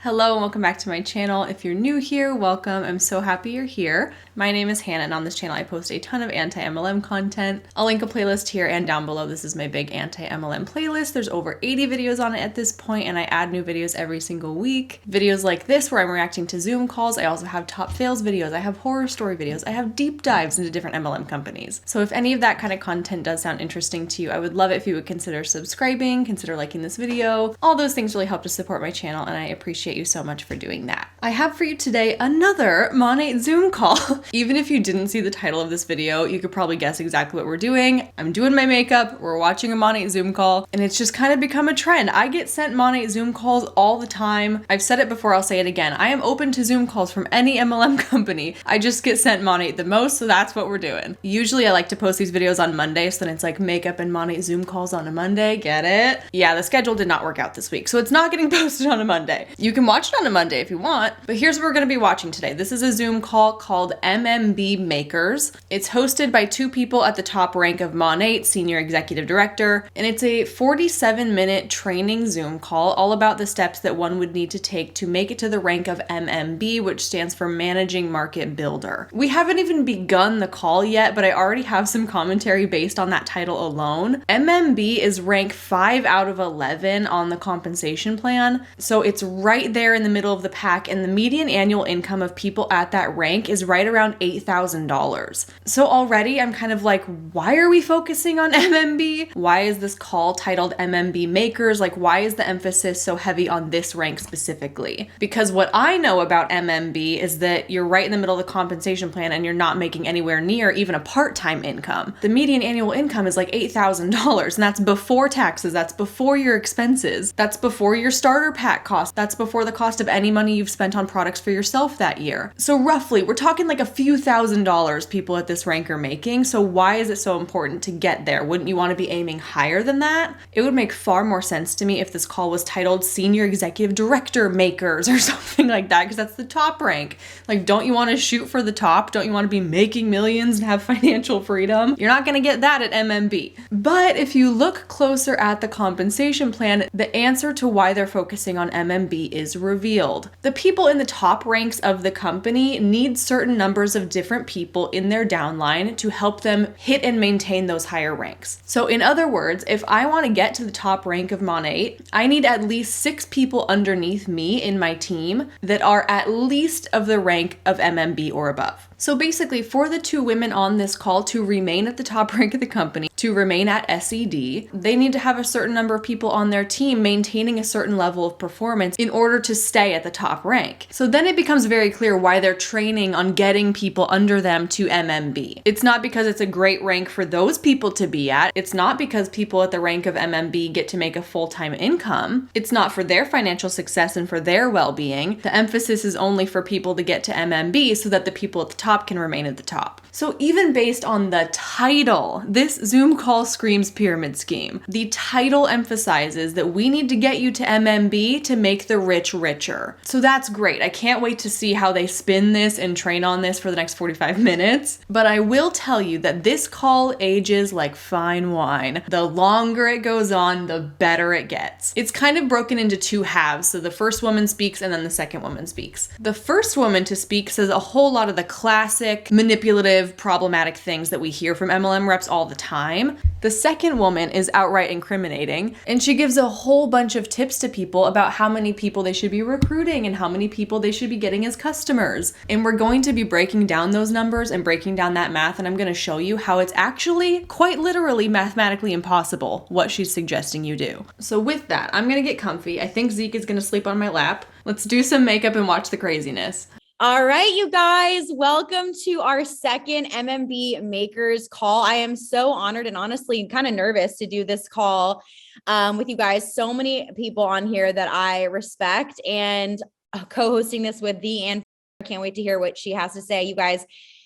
Hello and welcome back to my channel. If you're new here, welcome. I'm so happy you're here. My name is Hannah and on this channel I post a ton of anti-MLM content. I'll link a playlist here and down below. This is my big anti-MLM playlist. There's over 80 videos on it at this point and I add new videos every single week. Videos like this where I'm reacting to Zoom calls. I also have top fails videos. I have horror story videos. I have deep dives into different MLM companies. So if any of that kind of content does sound interesting to you, I would love it if you would consider subscribing, consider liking this video. All those things really help to support my channel and I appreciate you so much for doing that. I have for you today another MONAT Zoom call. Even if you didn't see the title of this video, you could probably guess exactly what we're doing. I'm doing my makeup, we're watching a MONAT Zoom call, and it's just kind of become a trend. I get sent MONAT Zoom calls all the time. I've said it before, I'll say it again. I am open to Zoom calls from any MLM company. I just get sent MONAT the most, so that's what we're doing. Usually I like to post these videos on Monday, so then it's like makeup and MONAT Zoom calls on a Monday, get it? Yeah, the schedule did not work out this week, so it's not getting posted on a Monday. You can watch it on a Monday if you want, but here's what we're gonna be watching today. This is a Zoom call called MMB Makers. It's hosted by two people at the top rank of MONAT, Senior Executive Director, and it's a 47-minute training Zoom call all about the steps that one would need to take to make it to the rank of MMB, which stands for Managing Market Builder. We haven't even begun the call yet, but I already have some commentary based on that title alone. MMB is rank 5 out of 11 on the compensation plan, so it's right there in the middle of the pack, and the median annual income of people at that rank is right around $8,000. So already I'm kind of like, why are we focusing on MMB? Why is this call titled MMB Makers? Like, why is the emphasis so heavy on this rank specifically? Because what I know about MMB is that you're right in the middle of the compensation plan and you're not making anywhere near even a part-time income. The median annual income is like $8,000, and that's before taxes, that's before your expenses, that's before your starter pack cost, that's before the cost of any money you've spent on products for yourself that year. So roughly, we're talking like a few $1,000s people at this rank are making. So why is it so important to get there? Wouldn't you want to be aiming higher than that? It would make far more sense to me if this call was titled Senior Executive Director Makers or something like that, because that's the top rank. Like, don't you want to shoot for the top? Don't you want to be making millions and have financial freedom? You're not going to get that at MMB. But if you look closer at the compensation plan, the answer to why they're focusing on MMB is revealed. The people in the top ranks of the company need certain numbers of different people in their downline to help them hit and maintain those higher ranks. So in other words, if I want to get to the top rank of MONAT, I need at least 6 people underneath me in my team that are at least of the rank of MMB or above. So basically, for the two women on this call to remain at the top rank of the company, to remain at SED, they need to have a certain number of people on their team maintaining a certain level of performance in order to stay at the top rank. So then it becomes very clear why they're training on getting people under them to MMB. It's not because it's a great rank for those people to be at. It's not because people at the rank of MMB get to make a full-time income. It's not for their financial success and for their well-being. The emphasis is only for people to get to MMB so that the people at the top can remain at the top. So even based on the title, this Zoom call screams pyramid scheme. The title emphasizes that we need to get you to MMB to make the rich richer. So that's great. I can't wait to see how they spin this and train on this for the next 45 minutes. But I will tell you that this call ages like fine wine. The longer it goes on, the better it gets. It's kind of broken into two halves. So the first woman speaks and then the second woman speaks. The first woman to speak says a whole lot of the classic manipulative, problematic things that we hear from MLM reps all the time. The second woman is outright incriminating, and she gives a whole bunch of tips to people about how many people they should be recruiting and how many people they should be getting as customers. And we're going to be breaking down those numbers and breaking down that math, and I'm going to show you how it's actually quite literally mathematically impossible what she's suggesting you do. So with that, I'm going to get comfy. I think Zeke is going to sleep on my lap. Let's do some makeup and watch the craziness. All right, you guys, welcome to our second MMB Makers call. I am so honored and honestly kind of nervous to do this call with you guys. So many people on here that I respect, and co-hosting this with I can't wait to hear what she has to say. You guys,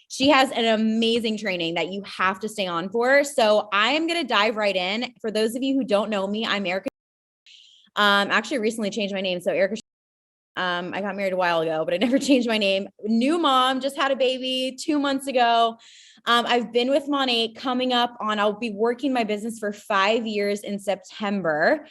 she has an amazing training that you have to stay on for. So I am going to dive right in. For those of you who don't know me, I'm Erica. Actually recently changed my name. So Erica. I got married a while ago, but I never changed my name. New mom, just had a baby 2 months ago. I've been with MONAT coming up on, I'll be working my business for 5 years in September.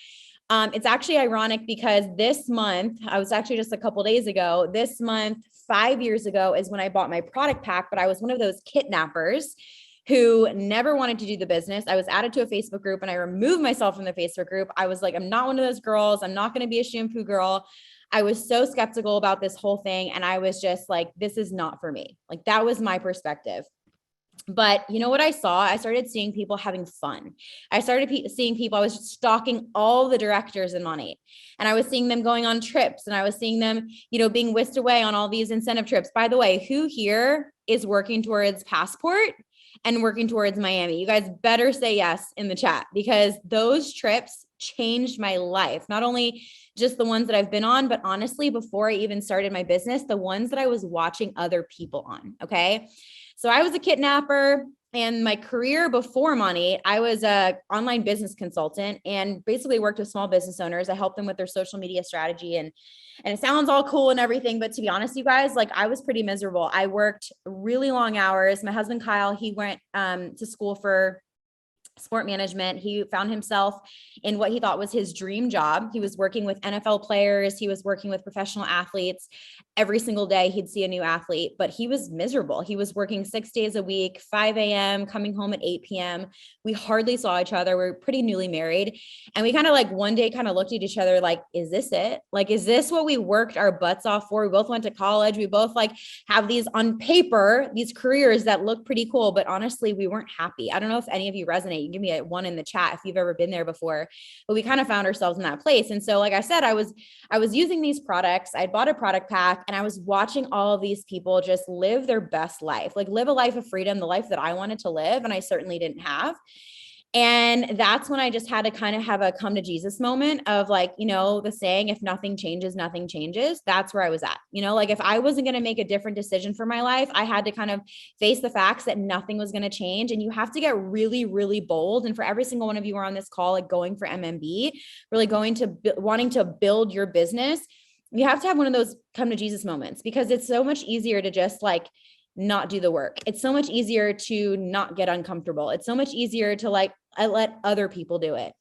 It's actually ironic because this month, I was actually just a couple days ago, this month, 5 years ago is when I bought my product pack, but I was one of those kidnappers who never wanted to do the business. I was added to a Facebook group and I removed myself from the Facebook group. I was like, I'm not one of those girls. I'm not going to be a shampoo girl. I was so skeptical about this whole thing. And I was just like, this is not for me. Like that was my perspective. But you know what I saw? I started seeing people having fun. I started seeing people, I was stalking all the directors in MONAT, and I was seeing them going on trips, and I was seeing them, being whisked away on all these incentive trips. By the way, who here is working towards Passport and working towards Miami? You guys better say yes in the chat, because those trips changed my life. Not only just the ones that I've been on, but honestly, before I even started my business, the ones that I was watching other people on. Okay. So I was a kidnapper, and my career before MONAT, I was a online business consultant and basically worked with small business owners. I helped them with their social media strategy, and it sounds all cool and everything, but to be honest, you guys, like I was pretty miserable. I worked really long hours. My husband, Kyle, he went to school for sport management. He found himself in what he thought was his dream job. He was working with NFL players. He was working with professional athletes. Every single day he'd see a new athlete, but he was miserable. He was working 6 days a week, 5 a.m., coming home at 8 p.m. We hardly saw each other. We were pretty newly married. And we kind of like one day kind of looked at each other like, is this it? Like, is this what we worked our butts off for? We both went to college. We both like have these on paper, these careers that look pretty cool, but honestly, we weren't happy. I don't know if any of you resonate. You can give me a one in the chat if you've ever been there before, but we kind of found ourselves in that place. And so, like I said, I was using these products. I bought a product pack, and I was watching all of these people just live their best life, like live a life of freedom, the life that I wanted to live. And I certainly didn't have. And that's when I just had to kind of have a come to Jesus moment of like, the saying, if nothing changes, nothing changes. That's where I was at. Like if I wasn't going to make a different decision for my life, I had to kind of face the facts that nothing was going to change. And you have to get really, really bold. And for every single one of you who are on this call, like going for MMB, really wanting to build your business, you have to have one of those come to Jesus moments, because it's so much easier to just like not do the work. It's so much easier to not get uncomfortable. It's so much easier to like, I let other people do it.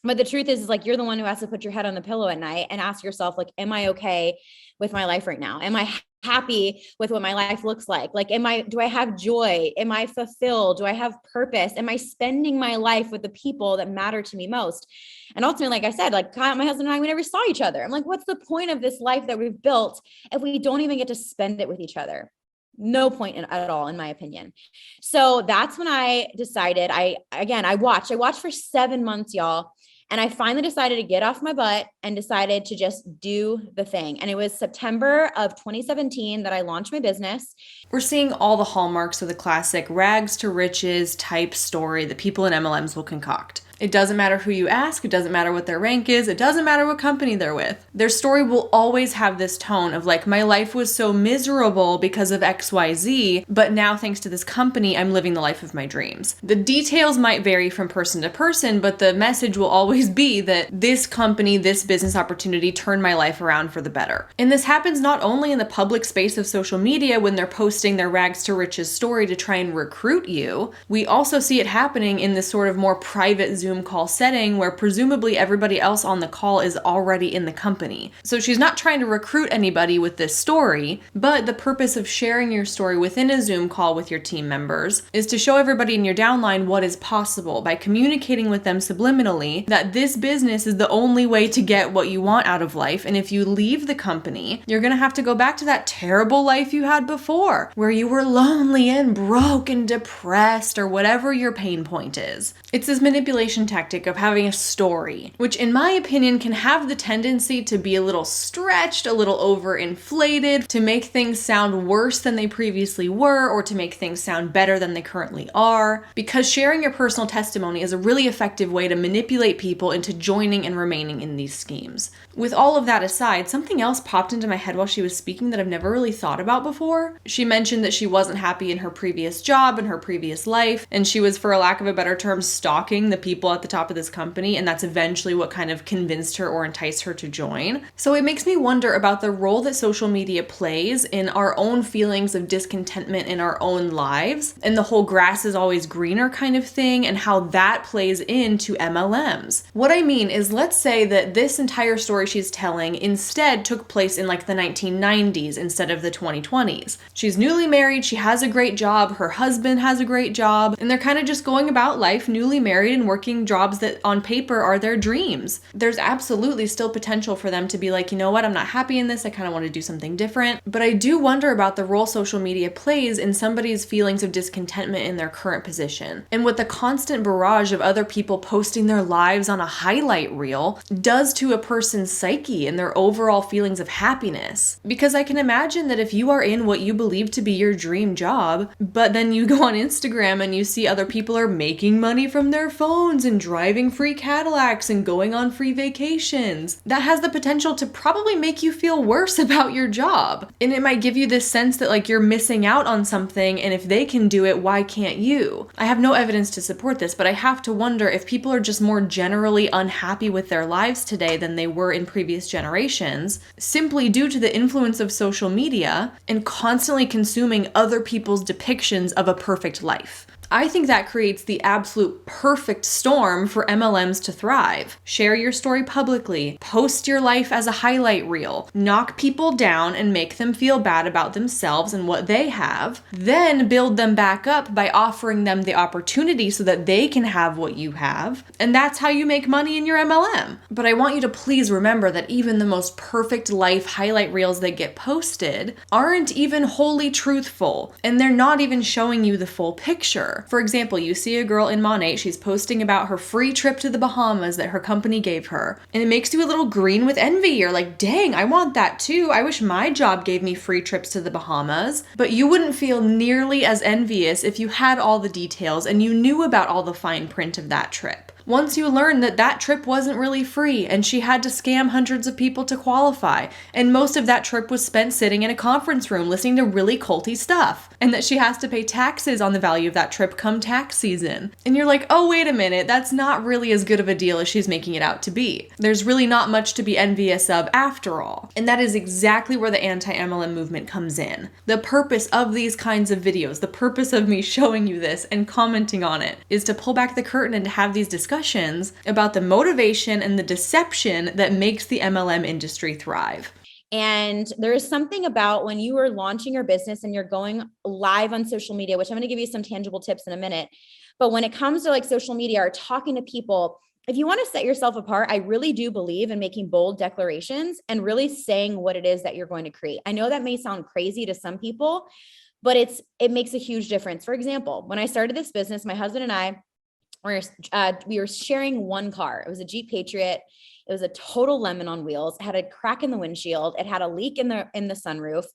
But the truth is like, you're the one who has to put your head on the pillow at night and ask yourself, like, am I okay with my life right now? Am I happy with what my life looks like? Like, do I have joy? Am I fulfilled? Do I have purpose? Am I spending my life with the people that matter to me most? And ultimately, like I said, like Kyle, my husband and I, we never saw each other. I'm like, what's the point of this life that we've built if we don't even get to spend it with each other? No point at all, in my opinion. So that's when I decided I watched for 7 months, y'all. And I finally decided to get off my butt and decided to just do the thing. And it was September of 2017 that I launched my business. We're seeing all the hallmarks of the classic rags to riches type story that people in MLMs will concoct. It doesn't matter who you ask. It doesn't matter what their rank is. It doesn't matter what company they're with. Their story will always have this tone of like, my life was so miserable because of XYZ, but now thanks to this company, I'm living the life of my dreams. The details might vary from person to person, but the message will always be that this company, this business opportunity turned my life around for the better. And this happens not only in the public space of social media when they're posting their rags to riches story to try and recruit you. We also see it happening in this sort of more private Zoom call setting where presumably everybody else on the call is already in the company. So she's not trying to recruit anybody with this story, but the purpose of sharing your story within a Zoom call with your team members is to show everybody in your downline what is possible by communicating with them subliminally that this business is the only way to get what you want out of life. And if you leave the company, you're going to have to go back to that terrible life you had before, where you were lonely and broke and depressed or whatever your pain point is. It's this manipulation tactic of having a story, which in my opinion can have the tendency to be a little stretched, a little overinflated, to make things sound worse than they previously were, or to make things sound better than they currently are, because sharing your personal testimony is a really effective way to manipulate people into joining and remaining in these schemes. With all of that aside, something else popped into my head while she was speaking that I've never really thought about before. She mentioned that she wasn't happy in her previous job and her previous life, and she was, for a lack of a better term, stalking the people at the top of this company, and that's eventually what kind of convinced her or enticed her to join. So it makes me wonder about the role that social media plays in our own feelings of discontentment in our own lives, and the whole grass is always greener kind of thing, and how that plays into MLMs. What I mean is, let's say that this entire story she's telling instead took place in like the 1990s instead of the 2020s. She's newly married, she has a great job, her husband has a great job, and they're kind of just going about life newly married and working jobs that on paper are their dreams. There's absolutely still potential for them to be like, you know what, I'm not happy in this, I kind of want to do something different. But I do wonder about the role social media plays in somebody's feelings of discontentment in their current position, and what the constant barrage of other people posting their lives on a highlight reel does to a person's psyche and their overall feelings of happiness. Because I can imagine that if you are in what you believe to be your dream job, but then you go on Instagram and you see other people are making money from their phones and driving free Cadillacs and going on free vacations, that has the potential to probably make you feel worse about your job. And it might give you this sense that like you're missing out on something, and if they can do it, why can't you? I have no evidence to support this, but I have to wonder if people are just more generally unhappy with their lives today than they were in previous generations, simply due to the influence of social media and constantly consuming other people's depictions of a perfect life. I think that creates the absolute perfect storm for MLMs to thrive. Share your story publicly, post your life as a highlight reel, knock people down and make them feel bad about themselves and what they have, then build them back up by offering them the opportunity so that they can have what you have, and that's how you make money in your MLM. But I want you to please remember that even the most perfect life highlight reels that get posted aren't even wholly truthful, and they're not even showing you the full picture. For example, you see a girl in MONAT, she's posting about her free trip to the Bahamas that her company gave her, and it makes you a little green with envy. You're like, dang, I want that too. I wish my job gave me free trips to the Bahamas. But you wouldn't feel nearly as envious if you had all the details and you knew about all the fine print of that trip. Once you learn that that trip wasn't really free and she had to scam hundreds of people to qualify, and most of that trip was spent sitting in a conference room listening to really culty stuff, and that she has to pay taxes on the value of that trip come tax season. And you're like, oh, wait a minute, that's not really as good of a deal as she's making it out to be. There's really not much to be envious of after all. And that is exactly where the anti-MLM movement comes in. The purpose of these kinds of videos, the purpose of me showing you this and commenting on it, is to pull back the curtain and to have these discussions about the motivation and the deception that makes the MLM industry thrive. And there is something about when you are launching your business and you're going live on social media, which I'm going to give you some tangible tips in a minute. But when it comes to like social media or talking to people, if you want to set yourself apart, I really do believe in making bold declarations and really saying what it is that you're going to create. I know that may sound crazy to some people, but it makes a huge difference. For example, when I started this business, my husband and I, we were sharing one car. It was a Jeep Patriot. It was a total lemon on wheels. It had a crack in the windshield. It had a leak in the sunroof.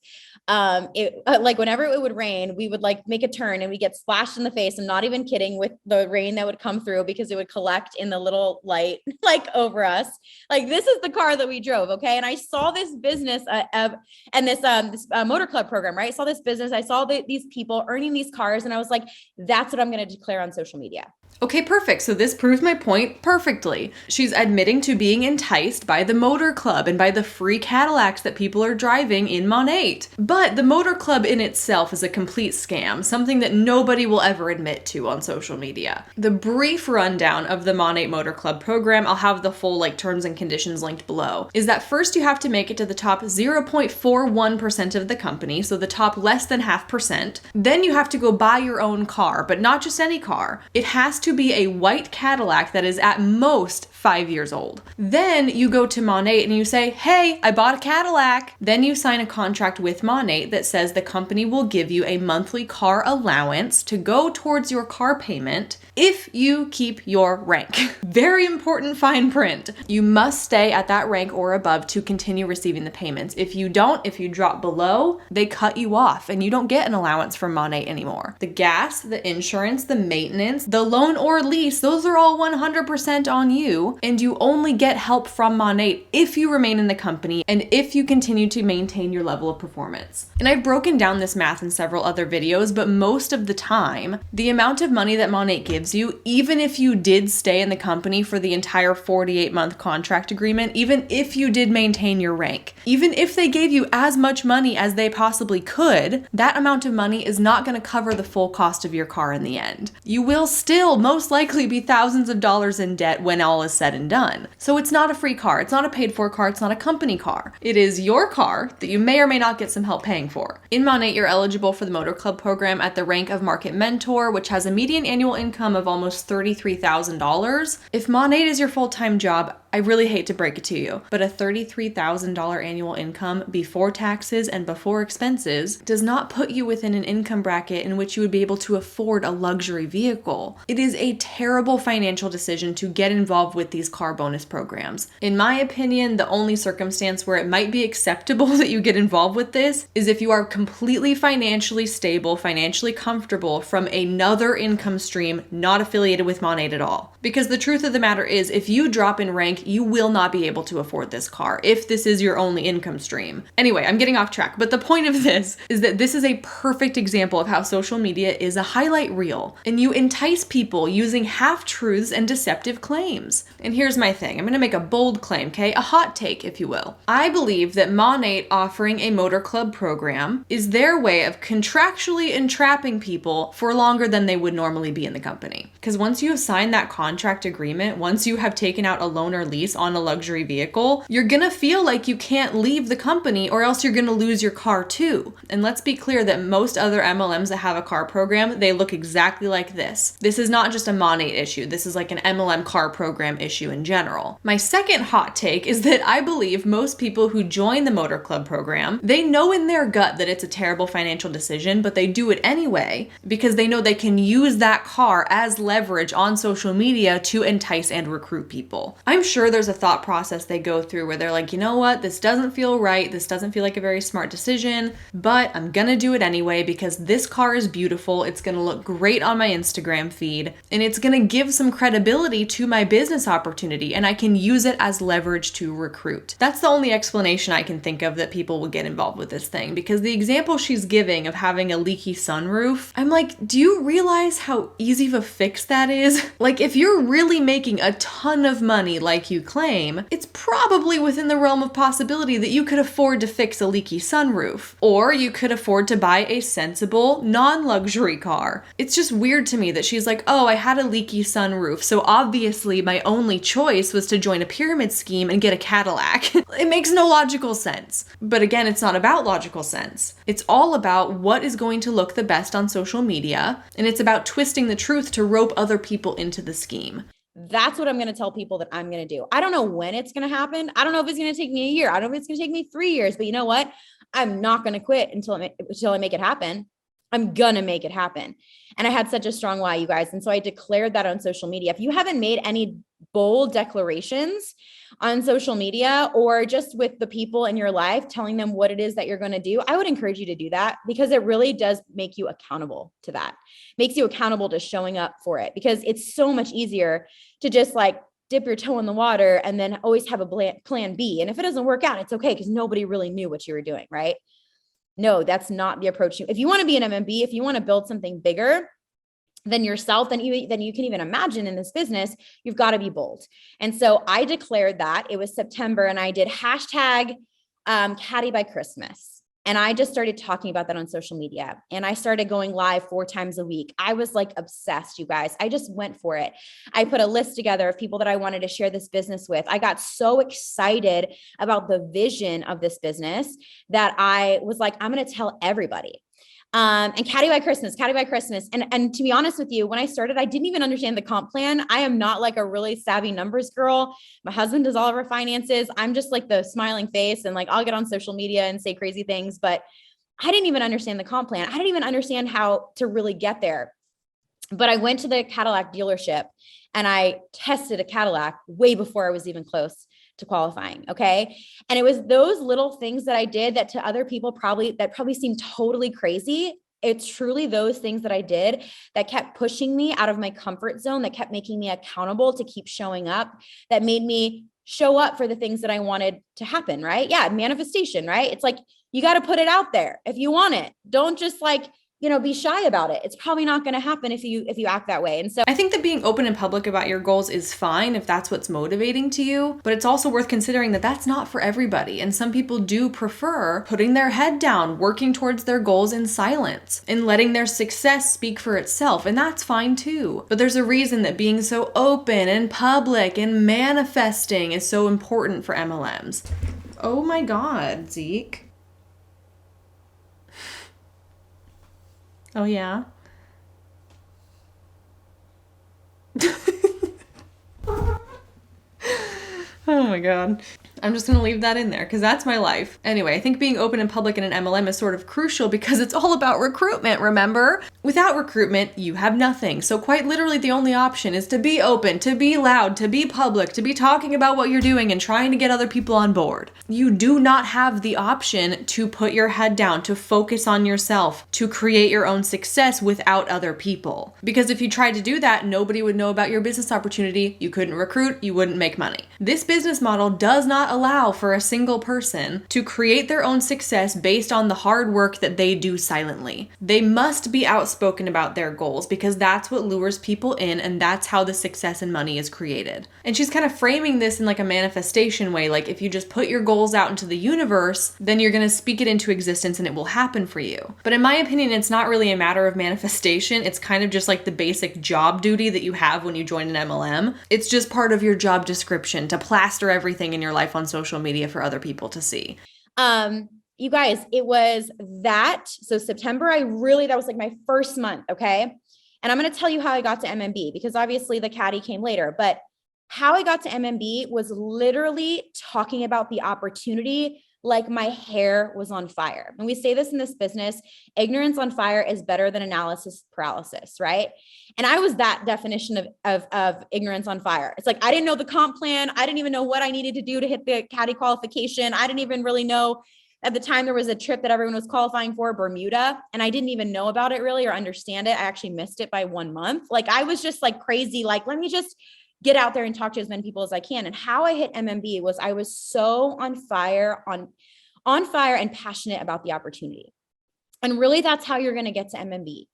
Like whenever it would rain, we would like make a turn and we get splashed in the face. I'm not even kidding, with the rain that would come through because it would collect in the little light like over us. Like this is the car that we drove. Okay. And I saw this business and this motor club program, right? I saw this business. I saw these people earning these cars. And I was like, that's what I'm going to declare on social media. Okay, perfect. So this proves my point perfectly. She's admitting to being enticed by the motor club and by the free Cadillacs that people are driving in MONAT. But the motor club in itself is a complete scam, something that nobody will ever admit to on social media. The brief rundown of the MONAT Motor Club program, I'll have the full terms and conditions linked below, is that first you have to make it to the top 0.41% of the company, so the top less than 0.5%. Then you have to go buy your own car, but not just any car. It has to be a white Cadillac that is at most 5 years old. Then you go to MONAT and you say, hey, I bought a Cadillac. Then you sign a contract with MONAT that says the company will give you a monthly car allowance to go towards your car payment if you keep your rank. Very important fine print. You must stay at that rank or above to continue receiving the payments. If you don't, if you drop below, they cut you off and you don't get an allowance from MONAT anymore. The gas, the insurance, the maintenance, the loan or lease, those are all 100% on you. you, and you only get help from MONAT if you remain in the company and if you continue to maintain your level of performance. And I've broken down this math in several other videos, but most of the time, the amount of money that MONAT gives you, even if you did stay in the company for the entire 48-month contract agreement, even if you did maintain your rank, even if they gave you as much money as they possibly could, that amount of money is not going to cover the full cost of your car in the end. You will still most likely be thousands of dollars in debt when all is said and done. So it's not a free car. It's not a paid for car. It's not a company car. It is your car that you may or may not get some help paying for. In MONAT, you're eligible for the Motor Club program at the rank of Market Mentor, which has a median annual income of almost $33,000. If MONAT is your full-time job, I really hate to break it to you, but a $33,000 annual income before taxes and before expenses does not put you within an income bracket in which you would be able to afford a luxury vehicle. It is a terrible financial decision to get involved with these car bonus programs. In my opinion, the only circumstance where it might be acceptable that you get involved with this is if you are completely financially stable, financially comfortable from another income stream not affiliated with MONAT at all. Because the truth of the matter is, if you drop in rank, you will not be able to afford this car if this is your only income stream. Anyway, I'm getting off track, but the point of this is that this is a perfect example of how social media is a highlight reel, and you entice people using half-truths and deceptive claims. And here's my thing. I'm going to make a bold claim, okay? A hot take, if you will. I believe that MONAT offering a motor club program is their way of contractually entrapping people for longer than they would normally be in the company. Because once you have signed that contract agreement, once you have taken out a loan or lease on a luxury vehicle, you're gonna feel like you can't leave the company or else you're gonna lose your car too. And let's be clear that most other MLMs that have a car program, they look exactly like this. This is not just a MONAT issue. This is like an MLM car program issue in general. My second hot take is that I believe most people who join the Motor Club program, they know in their gut that it's a terrible financial decision, but they do it anyway because they know they can use that car as leverage on social media to entice and recruit people. I'm sure there's a thought process they go through where they're like, you know what, this doesn't feel right, this doesn't feel like a very smart decision, but I'm gonna do it anyway because this car is beautiful, it's gonna look great on my Instagram feed, and it's gonna give some credibility to my business opportunity, and I can use it as leverage to recruit. That's the only explanation I can think of that people will get involved with this thing, because the example she's giving of having a leaky sunroof, I'm like, do you realize how easy of a fix that is? Like, if you're really making a ton of money like you claim, it's probably within the realm of possibility that you could afford to fix a leaky sunroof, or you could afford to buy a sensible, non-luxury car. It's just weird to me that she's like, oh, I had a leaky sunroof, so obviously my only choice was to join a pyramid scheme and get a Cadillac. It makes no logical sense. But again, it's not about logical sense. It's all about what is going to look the best on social media, and it's about twisting the truth to rope other people into the scheme. That's what I'm going to tell people that I'm going to do. I don't know when it's going to happen. I don't know if it's going to take me a year. I don't know if it's going to take me 3 years, but you know what? I'm not going to quit until I make it happen. I'm going to make it happen. And I had such a strong why, you guys. And so I declared that on social media. If you haven't made any bold declarations on social media or just with the people in your life, telling them what it is that you're going to do, I would encourage you to do that because it really does make you accountable to that. Makes you accountable to showing up for it because it's so much easier to just like dip your toe in the water and then always have a plan B. And if it doesn't work out, it's okay because nobody really knew what you were doing, right? No, that's not the approach. If you want to be an MMB, if you want to build something bigger than yourself, then you can even imagine in this business, you've got to be bold. And so I declared that. It was September and I did hashtag Caddy by Christmas. And I just started talking about that on social media. And I started going live 4 times a week. I was like obsessed, you guys. I just went for it. I put a list together of people that I wanted to share this business with. I got so excited about the vision of this business that I was like, I'm going to tell everybody. And Caddy by Christmas. And to be honest with you, when I started, I didn't even understand the comp plan. I am not like a really savvy numbers girl. My husband does all of our finances. I'm just like the smiling face and like, I'll get on social media and say crazy things, but I didn't even understand the comp plan. I didn't even understand how to really get there. But I went to the Cadillac dealership and I tested a Cadillac way before I was even close to qualifying. Okay. And it was those little things that I did that to other people probably seemed totally crazy. it's truly those things that I did that kept pushing me out of my comfort zone, that kept making me accountable to keep showing up, that made me show up for the things that I wanted to happen, right? Yeah, manifestation, right? It's like, you got to put it out there if you want it. Don't just like, be shy about it. It's probably not going to happen if you act that way. And so I think that being open and public about your goals is fine if that's what's motivating to you, but it's also worth considering that that's not for everybody. And some people do prefer putting their head down, working towards their goals in silence, and letting their success speak for itself. And that's fine too. But there's a reason that being so open and public and manifesting is so important for MLMs. Oh my God, Zeke. Oh yeah? Oh my God. I'm just going to leave that in there because that's my life. Anyway, I think being open and public in an MLM is sort of crucial because it's all about recruitment, remember? Without recruitment, you have nothing. So quite literally the only option is to be open, to be loud, to be public, to be talking about what you're doing and trying to get other people on board. You do not have the option to put your head down, to focus on yourself, to create your own success without other people. Because if you tried to do that, nobody would know about your business opportunity. You couldn't recruit, you wouldn't make money. This business model does not allow for a single person to create their own success based on the hard work that they do silently. They must be outspoken about their goals because that's what lures people in and that's how the success and money is created. And she's kind of framing this in like a manifestation way, like if you just put your goals out into the universe, then you're going to speak it into existence and it will happen for you. But in my opinion, it's not really a matter of manifestation. It's kind of just like the basic job duty that you have when you join an MLM. It's just part of your job description to plaster everything in your life on social media for other people to see. You guys, it was that. So September, that was like my first month. Okay. And I'm going to tell you how I got to MMB because obviously the caddy came later, but how I got to MMB was literally talking about the opportunity like my hair was on fire. And we say this in this business, ignorance on fire is better than analysis paralysis, right? And I was that definition of ignorance on fire. It's like, I didn't know the comp plan. I didn't even know what I needed to do to hit the caddy qualification. I didn't even really know at the time there was a trip that everyone was qualifying for, Bermuda, and I didn't even know about it really or understand it. I actually missed it by 1 month. Like I was just like crazy. Like, let me just get out there and talk to as many people as I can. And how I hit MMB was I was so on fire and passionate about the opportunity. And really that's how you're going to get to MMB.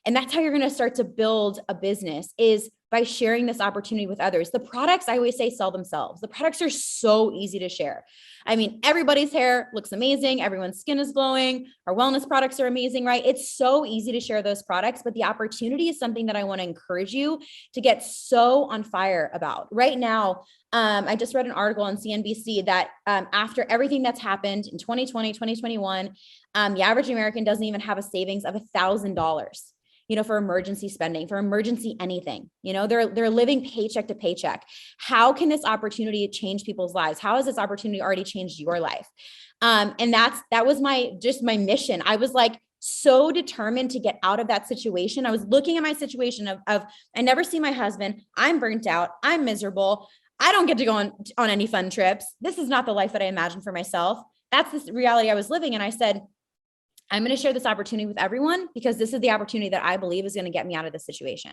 And that's how you're going to start to build a business is by sharing this opportunity with others. The products, I always say, sell themselves. The products are so easy to share. I mean, everybody's hair looks amazing. Everyone's skin is glowing. Our wellness products are amazing, right? It's so easy to share those products, but the opportunity is something that I want to encourage you to get so on fire about. Right now, I just read an article on CNBC that after everything that's happened in 2020, 2021, the average American doesn't even have a savings of $1,000. For emergency spending, for emergency anything, they're living paycheck to paycheck. How can this opportunity change people's lives? How has this opportunity already changed your life? And that was my mission. I was like so determined to get out of that situation. I was looking at my situation of I never see my husband. I'm burnt out. I'm miserable. I don't get to go on any fun trips. This is not the life that I imagined for myself. That's the reality I was living. And I said, I'm going to share this opportunity with everyone because this is the opportunity that I believe is going to get me out of this situation.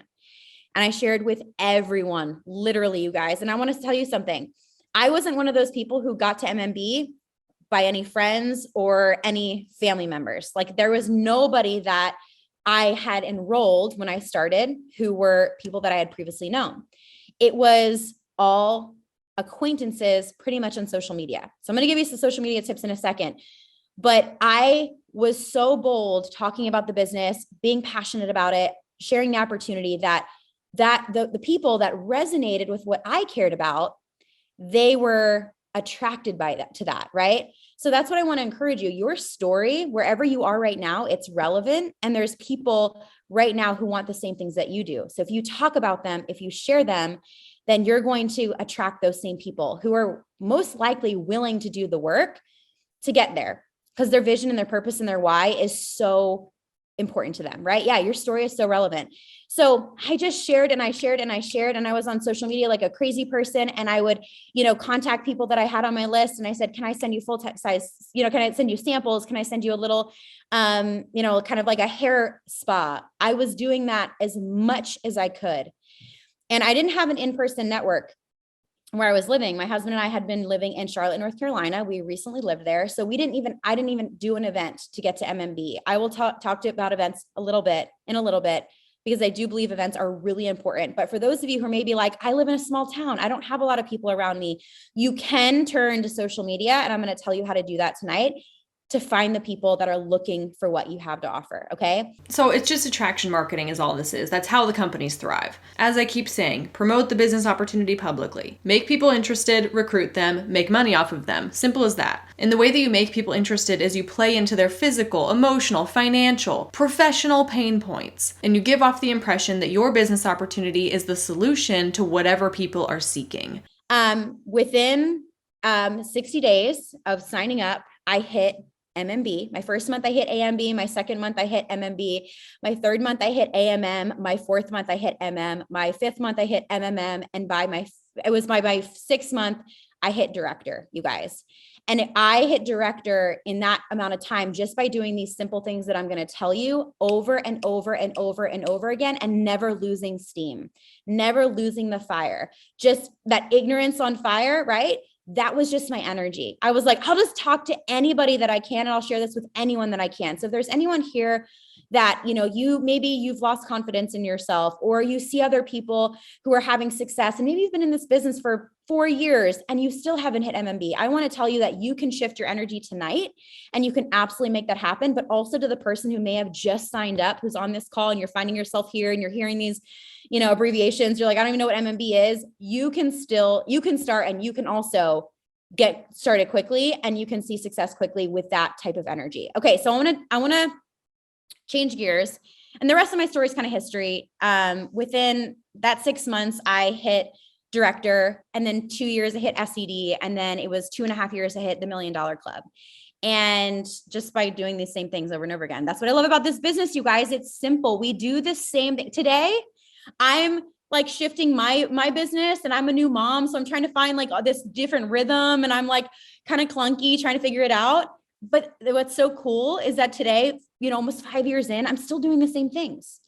And I shared with everyone, literally, you guys. And I want to tell you something. I wasn't one of those people who got to MMB by any friends or any family members. Like there was nobody that I had enrolled when I started who were people that I had previously known. It was all acquaintances pretty much on social media. So I'm going to give you some social media tips in a second. But I was so bold talking about the business, being passionate about it, sharing the opportunity that the people that resonated with what I cared about, they were attracted to that, right? So that's what I want to encourage you. Your story, wherever you are right now, it's relevant. And there's people right now who want the same things that you do. So if you talk about them, if you share them, then you're going to attract those same people who are most likely willing to do the work to get there. Because their vision and their purpose and their why is so important to them, right? Yeah, your story is so relevant. So I just shared and I shared and I shared, and I was on social media like a crazy person. And I would, contact people that I had on my list. And I said, can I send you full size, can I send you samples? Can I send you a little, kind of like a hair spa? I was doing that as much as I could. And I didn't have an in-person network where I was living. My husband and I had been living in Charlotte, North Carolina. We recently lived there. So I didn't even do an event to get to MMB. I will talk to you about events in a little bit, because I do believe events are really important. But for those of you who may be like, I live in a small town, I don't have a lot of people around me, you can turn to social media. And I'm going to tell you how to do that tonight, to find the people that are looking for what you have to offer. Okay. So it's just attraction marketing is all this is. That's how the companies thrive. As I keep saying, promote the business opportunity publicly. Make people interested, recruit them, make money off of them. Simple as that. And the way that you make people interested is you play into their physical, emotional, financial, professional pain points. And you give off the impression that your business opportunity is the solution to whatever people are seeking. Within 60 days of signing up, I hit MMB. My first month I hit AMB. My second month I hit MMB. My third month I hit AMM. My fourth month I hit MM. My fifth month I hit MMM. And by my 6th month, I hit director, you guys. And I hit director in that amount of time just by doing these simple things that I'm going to tell you over and over and over and over again, and never losing steam, never losing the fire. Just that ignorance on fire, right? That was just my energy. I was like, I'll just talk to anybody that I can, and I'll share this with anyone that I can. So if there's anyone here that, you've lost confidence in yourself, or you see other people who are having success, and maybe you've been in this business for 4 years and you still haven't hit MMB, I want to tell you that you can shift your energy tonight, and you can absolutely make that happen. But also to the person who may have just signed up, who's on this call, and you're finding yourself here and you're hearing these, abbreviations. You're like, I don't even know what MMB is. You can start, and you can also get started quickly, and you can see success quickly with that type of energy. Okay. So I want to change gears, and the rest of my story is kind of history. Within that 6 months, I hit director, and then 2 years I hit SED. And then it was 2.5 years I hit the $1 Million Club. And just by doing these same things over and over again, that's what I love about this business, you guys. It's simple. We do the same thing. Today, I'm like shifting my business, and I'm a new mom. So I'm trying to find like this different rhythm, and I'm like kind of clunky trying to figure it out. But what's so cool is that today, almost 5 years in, I'm still doing the same things.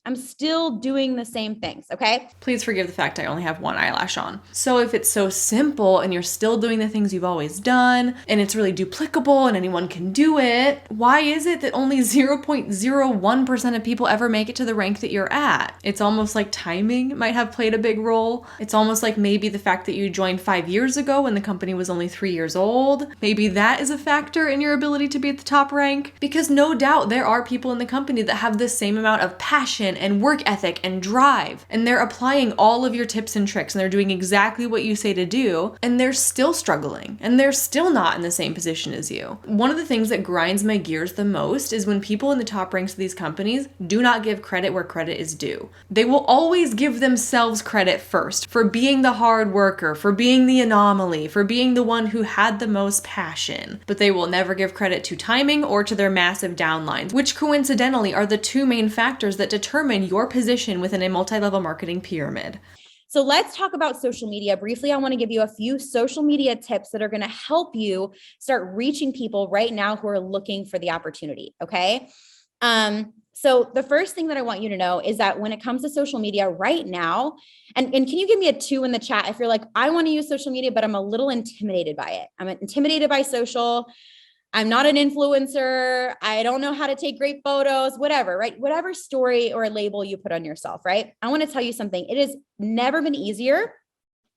Okay. Please forgive the fact I only have one eyelash on. So if it's so simple and you're still doing the things you've always done, and it's really duplicable and anyone can do it, why is it that only 0.01% of people ever make it to the rank that you're at? It's almost like timing might have played a big role. It's almost like maybe the fact that you joined 5 years ago when the company was only 3 years old, maybe that is a factor in your ability to be at the top rank. Because no doubt there are people in the company that have the same amount of passion and work ethic and drive, and they're applying all of your tips and tricks, and they're doing exactly what you say to do, and they're still struggling, and they're still not in the same position as you. One of the things that grinds my gears the most is when people in the top ranks of these companies do not give credit where credit is due. They will always give themselves credit first for being the hard worker, for being the anomaly, for being the one who had the most passion, but they will never give credit to timing or to their massive downlines, which coincidentally are the two main factors that determine your position within a multi-level marketing pyramid. So let's talk about social media. Briefly, I want to give you a few social media tips that are going to help you start reaching people right now who are looking for the opportunity. Okay. So the first thing that I want you to know is that when it comes to social media right now, and can you give me a 2 in the chat if you're like, I want to use social media, but I'm a little intimidated by it. I'm intimidated by social. I'm not an influencer. I don't know how to take great photos, whatever, right? Whatever story or label you put on yourself, right? I want to tell you something. It has never been easier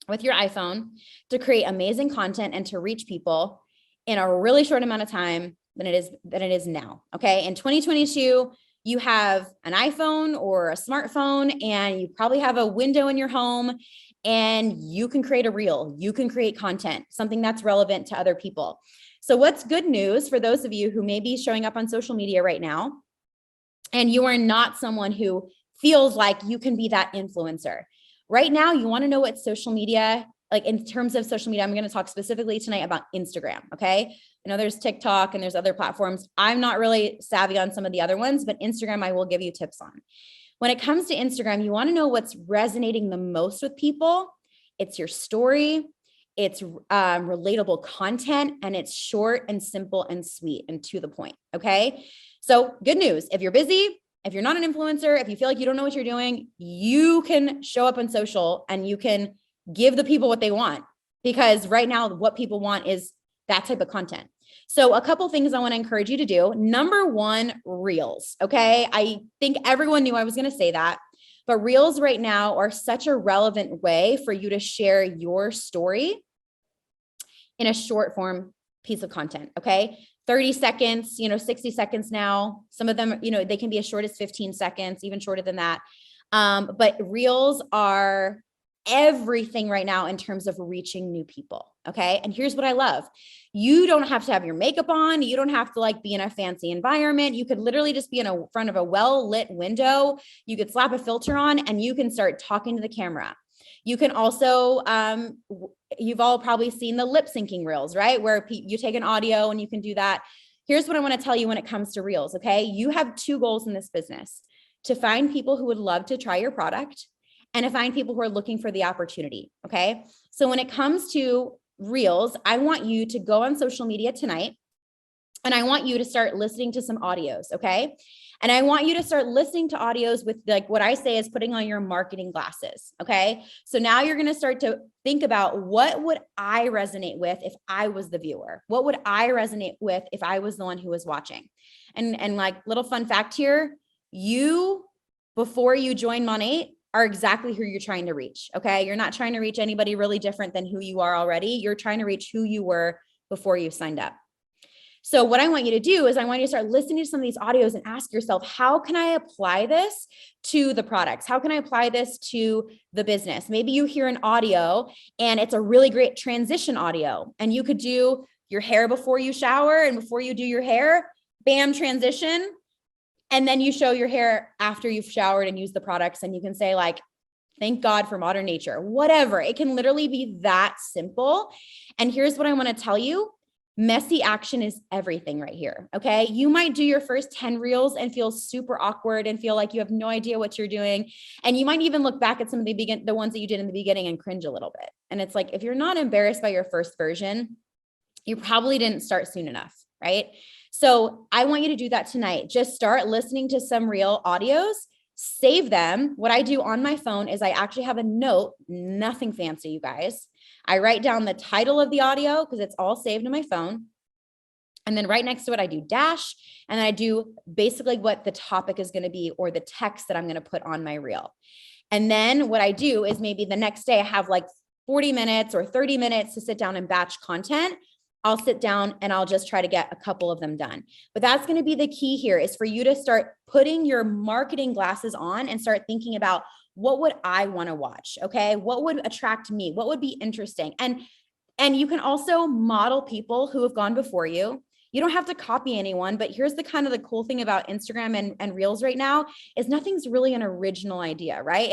with your iPhone to create amazing content and to reach people in a really short amount of time than it is now. Okay. In 2022, you have an iPhone or a smartphone, and you probably have a window in your home, and you can create a reel. You can create content, something that's relevant to other people. So what's good news for those of you who may be showing up on social media right now, and you are not someone who feels like you can be that influencer right now, you want to know what social media like in terms of social media, I'm going to talk specifically tonight about Instagram. Okay. I know there's TikTok and there's other platforms. I'm not really savvy on some of the other ones, but Instagram, I will give you tips on. When it comes to Instagram, you want to know what's resonating the most with people. It's your story, it's relatable content, and it's short and simple and sweet and to the point. Okay. So good news. If you're busy, if you're not an influencer, if you feel like you don't know what you're doing, you can show up on social and you can give the people what they want, because right now what people want is that type of content. So a couple things I want to encourage you to do. Number one, reels. Okay. I think everyone knew I was going to say that, but reels right now are such a relevant way for you to share your story in a short form piece of content. Okay. 30 seconds, 60 seconds now. Some of them, they can be as short as 15 seconds, even shorter than that. But reels are everything right now in terms of reaching new people. Okay. And here's what I love. You don't have to have your makeup on. You don't have to be in a fancy environment. You could literally just be in front of a well-lit window. You could slap a filter on and you can start talking to the camera. You can also, you've all probably seen the lip syncing reels, right? Where you take an audio and you can do that. Here's what I want to tell you when it comes to reels. Okay. You have two goals in this business: to find people who would love to try your product and to find people who are looking for the opportunity. Okay. So when it comes to reels, I want you to go on social media tonight and I want you to start listening to some audios. Okay. And I want you to start listening to audios with what I say is putting on your marketing glasses. Okay. So now you're going to start to think about, what would I resonate with if I was the viewer? What would I resonate with if I was the one who was watching? And little fun fact here, before you join MONAT, are exactly who you're trying to reach. Okay. You're not trying to reach anybody really different than who you are already. You're trying to reach who you were before you signed up. So what I want you to do is I want you to start listening to some of these audios and ask yourself, how can I apply this to the products? How can I apply this to the business? Maybe you hear an audio and it's a really great transition audio, and you could do your hair before you shower, and before you do your hair, bam, transition. And then you show your hair after you've showered and used the products, and you can say thank God for modern nature, whatever. It can literally be that simple. And here's what I want to tell you. Messy action is everything right here. Okay. You might do your first 10 reels and feel super awkward and feel like you have no idea what you're doing. And you might even look back at some of the ones that you did in the beginning and cringe a little bit. And it's if you're not embarrassed by your first version, you probably didn't start soon enough. Right. So I want you to do that tonight. Just start listening to some reel audios, save them. What I do on my phone is I actually have a note, nothing fancy, you guys. I write down the title of the audio because it's all saved in my phone. And then right next to it, I do dash. And then I do basically what the topic is going to be, or the text that I'm going to put on my reel. And then what I do is maybe the next day I have 40 minutes or 30 minutes to sit down and batch content. I'll sit down and I'll just try to get a couple of them done. But that's going to be the key here, is for you to start putting your marketing glasses on and start thinking about, what would I want to watch? Okay. What would attract me? What would be interesting? And you can also model people who have gone before you. You don't have to copy anyone, but here's the cool thing about Instagram and reels right now is nothing's really an original idea, right?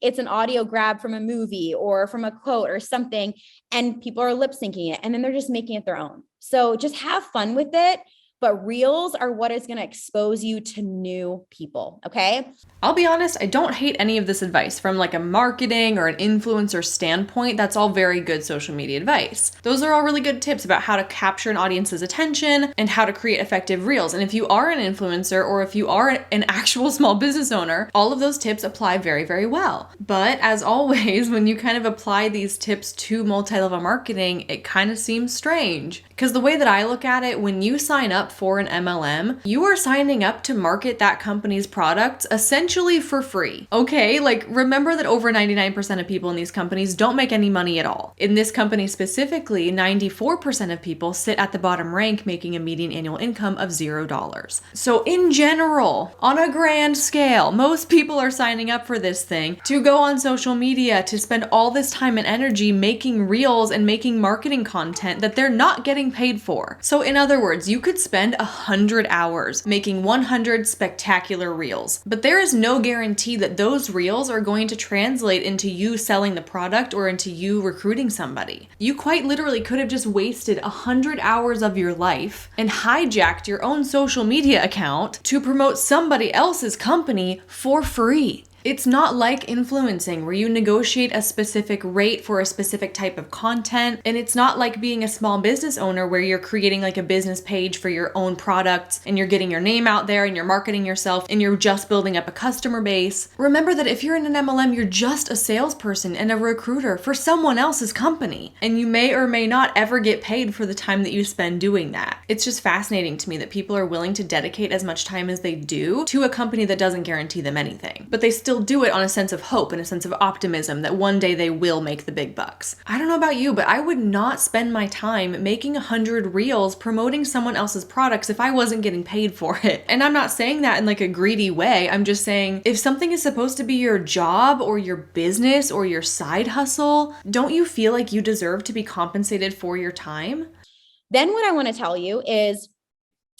It's an audio grab from a movie or from a quote or something, and people are lip syncing it and then they're just making it their own. So just have fun with it. But reels are what is going to expose you to new people. Okay. I'll be honest, I don't hate any of this advice from a marketing or an influencer standpoint. That's all very good social media advice. Those are all really good tips about how to capture an audience's attention and how to create effective reels. And if you are an influencer, or if you are an actual small business owner, all of those tips apply very, very well. But as always, when you apply these tips to multi-level marketing, it kind of seems strange. Because the way that I look at it, when you sign up for an MLM, you are signing up to market that company's products essentially for free. Okay, remember that over 99% of people in these companies don't make any money at all. In this company specifically, 94% of people sit at the bottom rank, making a median annual income of $0. So in general, on a grand scale, most people are signing up for this thing to go on social media, to spend all this time and energy making reels and making marketing content that they're not getting paid for. So in other words, you could spend spend 100 hours making 100 spectacular reels. But there is no guarantee that those reels are going to translate into you selling the product or into you recruiting somebody. You quite literally could have just wasted 100 hours of your life and hijacked your own social media account to promote somebody else's company for free. It's not like influencing where you negotiate a specific rate for a specific type of content. And it's not like being a small business owner where you're creating like a business page for your own products and you're getting your name out there and you're marketing yourself and you're just building up a customer base. Remember that if you're in an MLM, you're just a salesperson and a recruiter for someone else's company. And you may or may not ever get paid for the time that you spend doing that. It's just fascinating to me that people are willing to dedicate as much time as they do to a company that doesn't guarantee them anything. But they still do it on a sense of hope and a sense of optimism that one day they will make the big bucks. I don't know about you, but I would not spend my time making 100 reels promoting someone else's products if I wasn't getting paid for it. And I'm not saying that in like a greedy way. I'm just saying if something is supposed to be your job or your business or your side hustle, don't you feel like you deserve to be compensated for your time? Then what I want to tell you is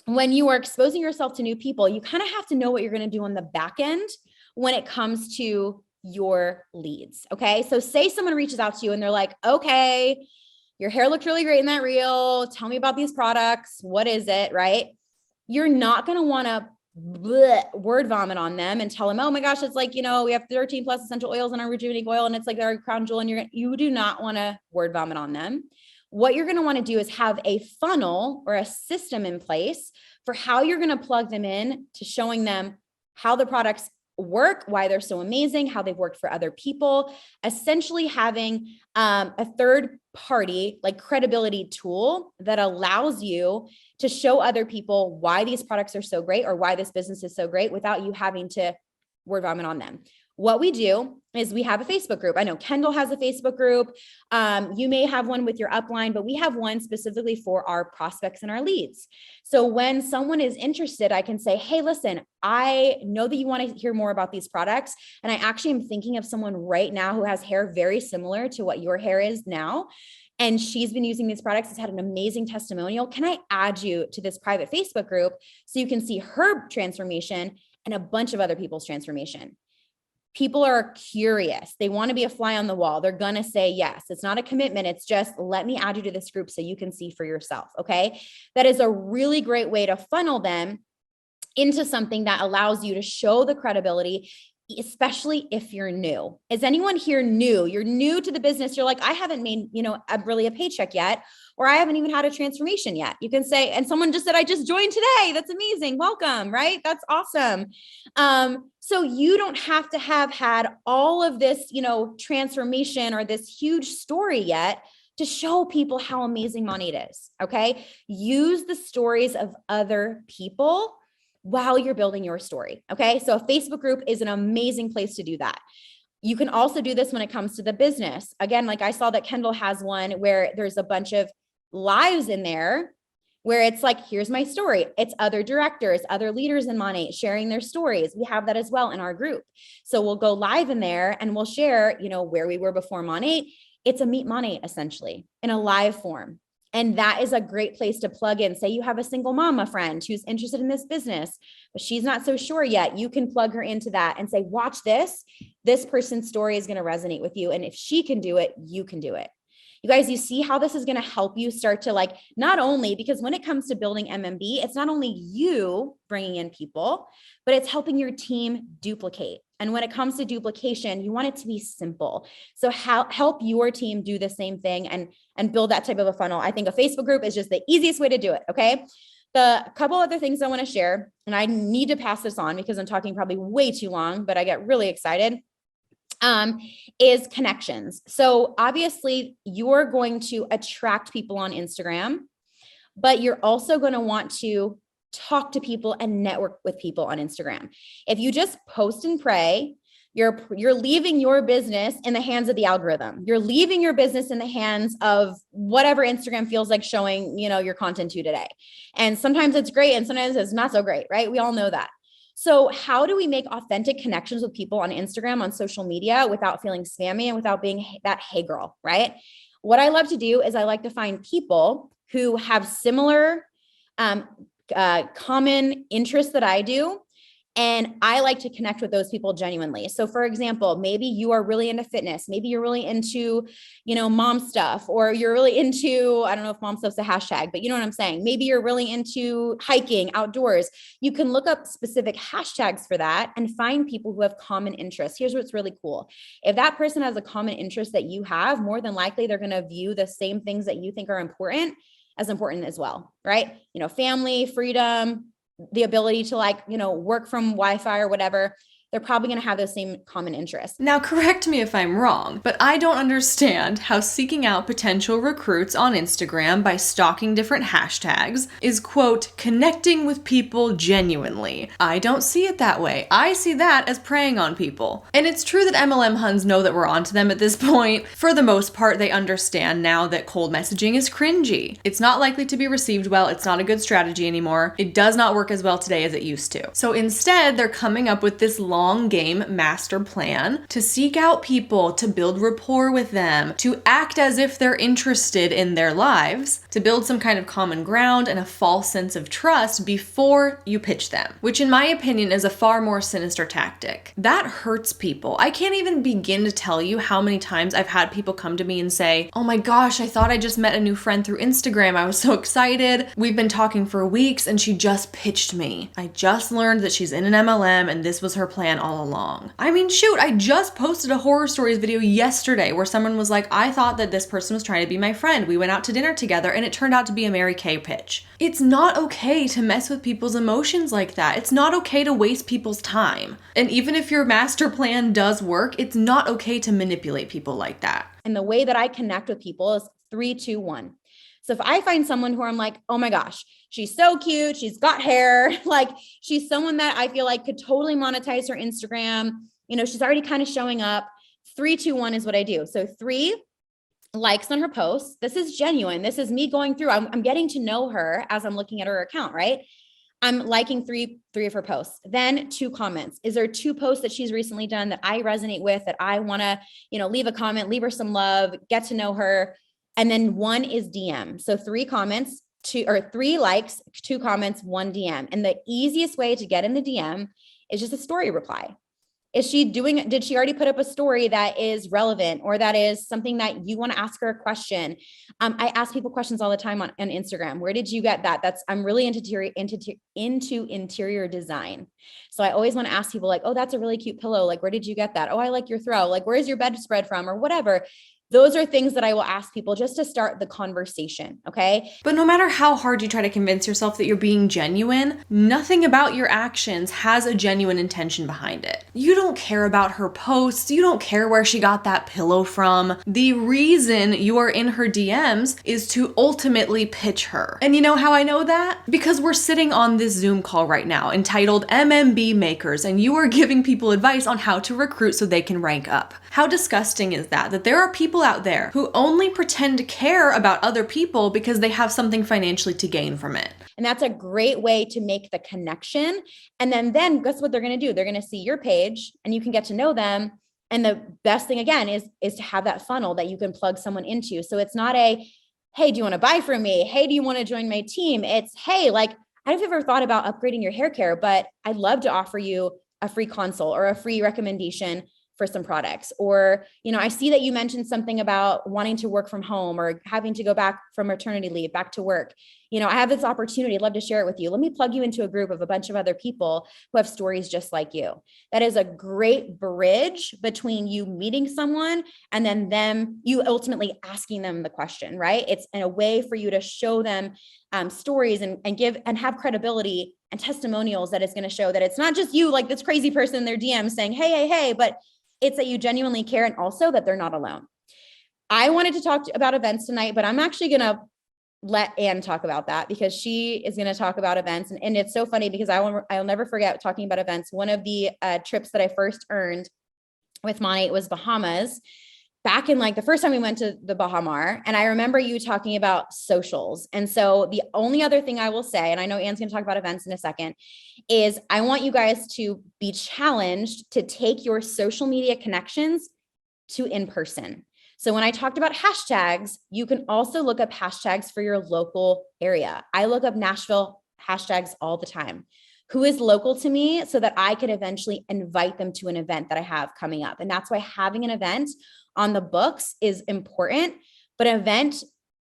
when you are exposing yourself to new people, you kind of have to know what you're going to do on the back end when it comes to your leads. Okay. So say someone reaches out to you and they're like, okay, your hair looked really great in that reel. Tell me about these products. What is it? Right. You're not going to want to word vomit on them and tell them, oh my gosh, it's like, we have 13 plus essential oils in our rejuvenating oil and it's like our crown jewel. And you do not want to word vomit on them. What you're going to want to do is have a funnel or a system in place for how you're going to plug them in to showing them how the products work, why they're so amazing, how they've worked for other people, essentially having a third party like credibility tool that allows you to show other people why these products are so great or why this business is so great without you having to word vomit on them. What we do is we have a Facebook group. I know Kendall has a Facebook group. You may have one with your upline, but we have one specifically for our prospects and our leads. So when someone is interested, I can say, hey, listen, I know that you want to hear more about these products. And I actually am thinking of someone right now who has hair very similar to what your hair is now. And she's been using these products. It's had an amazing testimonial. Can I add you to this private Facebook group so you can see her transformation and a bunch of other people's transformation? People are curious. They want to be a fly on the wall. They're going to say yes. It's not a commitment. It's just, let me add you to this group so you can see for yourself. Okay. That is a really great way to funnel them into something that allows you to show the credibility, especially if you're new. Is anyone here new? You're new to the business. You're like, I haven't made, really a paycheck yet, or I haven't even had a transformation yet. You can say, and someone just said, I just joined today. That's amazing. Welcome. Right? That's awesome. So you don't have to have had all of this, transformation or this huge story yet to show people how amazing MONAT is. Okay. Use the stories of other people while you're building your story. Okay. So a Facebook group is an amazing place to do that. You can also do this when it comes to the business. Again, like I saw that Kendall has one where there's a bunch of lives in there where it's like, here's my story. It's other directors, other leaders in MONAT sharing their stories. We have that as well in our group. So we'll go live in there and we'll share, where we were before MONAT. It's a Meet MONAT essentially in a live form. And that is a great place to plug in. Say you have a single mama friend who's interested in this business, but she's not so sure yet. You can plug her into that and say, watch this. This person's story is going to resonate with you. And if she can do it, you can do it. You guys, you see how this is going to help you start to not only, because when it comes to building MMB, it's not only you bringing in people, but it's helping your team duplicate. And when it comes to duplication, you want it to be simple. So help your team do the same thing and build that type of a funnel. I think a Facebook group is just the easiest way to do it. Okay. The couple other things I want to share, and I need to pass this on because I'm talking probably way too long, but I get really excited. Is connections. So obviously you're going to attract people on Instagram, but you're also going to want to talk to people and network with people on Instagram. If you just post and pray, you're leaving your business in the hands of the algorithm. You're leaving your business in the hands of whatever Instagram feels like showing, your content to today. And sometimes it's great and sometimes it's not so great, right? We all know that. So how do we make authentic connections with people on Instagram, on social media without feeling spammy and without being that hey girl, right? What I love to do is I like to find people who have similar common interests that I do. And I like to connect with those people genuinely. So for example, maybe you are really into fitness. Maybe you're really into, mom stuff, or you're really into, I don't know if mom stuff's a hashtag, but you know what I'm saying? Maybe you're really into hiking outdoors. You can look up specific hashtags for that and find people who have common interests. Here's what's really cool. If that person has a common interest that you have, more than likely, they're going to view the same things that you think are important as well, right? Family, freedom, the ability to work from Wi-Fi or whatever. They're probably going to have those same common interests. Now, correct me if I'm wrong, but I don't understand how seeking out potential recruits on Instagram by stalking different hashtags is, quote, connecting with people genuinely. I don't see it that way. I see that as preying on people. And it's true that MLM Huns know that we're onto them at this point. For the most part, they understand now that cold messaging is cringy. It's not likely to be received well. It's not a good strategy anymore. It does not work as well today as it used to. So instead, they're coming up with this long game master plan to seek out people, to build rapport with them, to act as if they're interested in their lives, to build some kind of common ground and a false sense of trust before you pitch them, which in my opinion is a far more sinister tactic. That hurts people. I can't even begin to tell you how many times I've had people come to me and say, oh my gosh, I thought I just met a new friend through Instagram. I was so excited. We've been talking for weeks and she just pitched me. I just learned that she's in an MLM and this was her plan all along. I mean, shoot, I just posted a horror stories video yesterday where someone was like, I thought that this person was trying to be my friend. We went out to dinner together and it turned out to be a Mary Kay pitch. It's not okay to mess with people's emotions like that. It's not okay to waste people's time. And even if your master plan does work, it's not okay to manipulate people like that. And the way that I connect with people is 3, 2, 1. So if I find someone who I'm like, oh my gosh, she's so cute, she's got hair, like she's someone that I feel like could totally monetize her Instagram, she's already kind of showing up, 3, 2, 1 is what I do. So 3 likes on her posts. This is genuine. This is me going through, I'm getting to know her as I'm looking at her account, right? I'm liking three of her posts. Then 2 comments. Is there 2 posts that she's recently done that I resonate with, that I want to, leave a comment, leave her some love, get to know her. And then 1 is DM. So 3 comments, 3 likes, 2 comments, 1 DM. And the easiest way to get in the DM is just a story reply. Did she already put up a story that is relevant, or that is something that you want to ask her a question? I ask people questions all the time on Instagram. Where did you get that? I'm really into interior design. So I always want to ask people like, oh, that's a really cute pillow. Like, where did you get that? Oh, I like your throw. Like, where's your bedspread from, or whatever. Those are things that I will ask people just to start the conversation, okay? But no matter how hard you try to convince yourself that you're being genuine, nothing about your actions has a genuine intention behind it. You don't care about her posts. You don't care where she got that pillow from. The reason you are in her DMs is to ultimately pitch her. And you know how I know that? Because we're sitting on this Zoom call right now entitled MMB Makers, and you are giving people advice on how to recruit so they can rank up. How disgusting is that? That there are people out there who only pretend to care about other people because they have something financially to gain from it. And that's a great way to make the connection. And then guess what they're going to do? They're going to see your page and you can get to know them. And the best thing again is to have that funnel that you can plug someone into. So it's not a, hey, do you want to buy from me? Hey, do you want to join my team? It's, hey, like, I don't know if you've ever thought about upgrading your hair care, but I'd love to offer you a free consult or a free recommendation for some products. Or, I see that you mentioned something about wanting to work from home or having to go back from maternity leave, back to work. I have this opportunity. I'd love to share it with you. Let me plug you into a group of a bunch of other people who have stories just like you. That is a great bridge between you meeting someone and then you ultimately asking them the question, right? It's in a way for you to show them stories and give and have credibility and testimonials that is going to show that it's not just you, like this crazy person in their DM saying, hey, but it's that you genuinely care, and also that they're not alone. I wanted to talk about events tonight, but I'm actually going to let Anne talk about that because she is going to talk about events. And it's so funny because I'll never forget talking about events. One of the trips that I first earned with MONAT was Bahamas. Back in like the first time we went to the Bahamar, and I remember you talking about socials. And so the only other thing I will say, and I know Anne's going to talk about events in a second, is I want you guys to be challenged to take your social media connections to in person. So when I talked about hashtags, you can also look up hashtags for your local area. I look up Nashville hashtags all the time. Who is local to me so that I could eventually invite them to an event that I have coming up. And that's why having an event on the books is important, but an event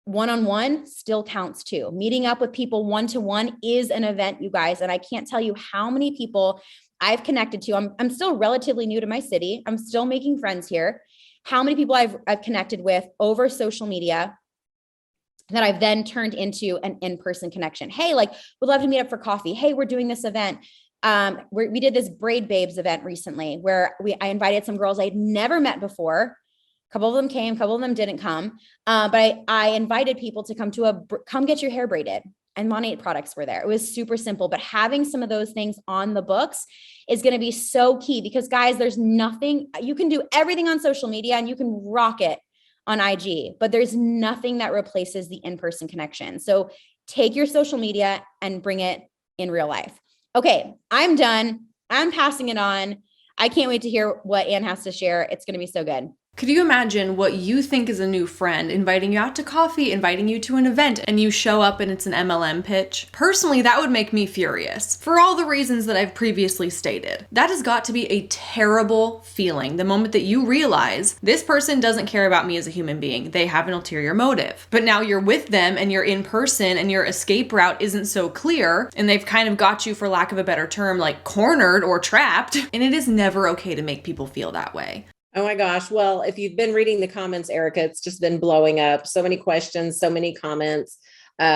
one-on-one still counts too. Meeting up with people one-to-one is an event, you guys. And I can't tell you how many people I've connected to. I'm still relatively new to my city. I'm still making friends here. How many people I've connected with over social media that I've then turned into an in-person connection. Hey, like, we'd love to meet up for coffee. Hey, we're doing this event. We did this Braid Babes event recently where I invited some girls I'd never met before. A couple of them came, a couple of them didn't come. But I invited people to come get your hair braided, and MONAT products were there. It was super simple, but having some of those things on the books is going to be so key because, guys, there's nothing, you can do everything on social media and you can rock it on IG, but there's nothing that replaces the in-person connection. So take your social media and bring it in real life. Okay, I'm done. I'm passing it on. I can't wait to hear what Anne has to share. It's going to be so good. Could you imagine what you think is a new friend inviting you out to coffee, inviting you to an event, and you show up and it's an MLM pitch? Personally, that would make me furious for all the reasons that I've previously stated. That has got to be a terrible feeling the moment that you realize this person doesn't care about me as a human being. They have an ulterior motive. But now you're with them and you're in person and your escape route isn't so clear and they've kind of got you, for lack of a better term, like cornered or trapped. And it is never okay to make people feel that way. Oh my gosh. Well, if you've been reading the comments, Erica, it's just been blowing up. So many questions, so many comments. You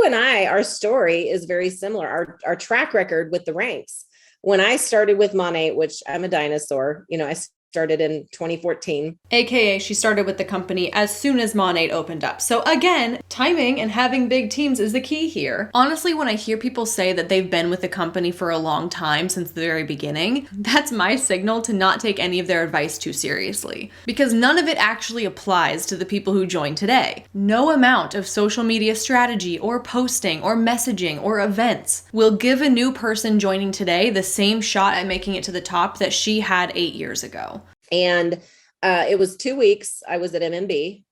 and I, our story is very similar. Our track record with the ranks. When I started with MONAT, which I'm a dinosaur, I started in 2014. AKA she started with the company as soon as MONAT opened up. So again, timing and having big teams is the key here. Honestly, when I hear people say that they've been with the company for a long time since the very beginning, that's my signal to not take any of their advice too seriously. Because none of it actually applies to the people who join today. No amount of social media strategy or posting or messaging or events will give a new person joining today the same shot at making it to the top that she had 8 years ago. And it was 2 weeks. I was at MMB.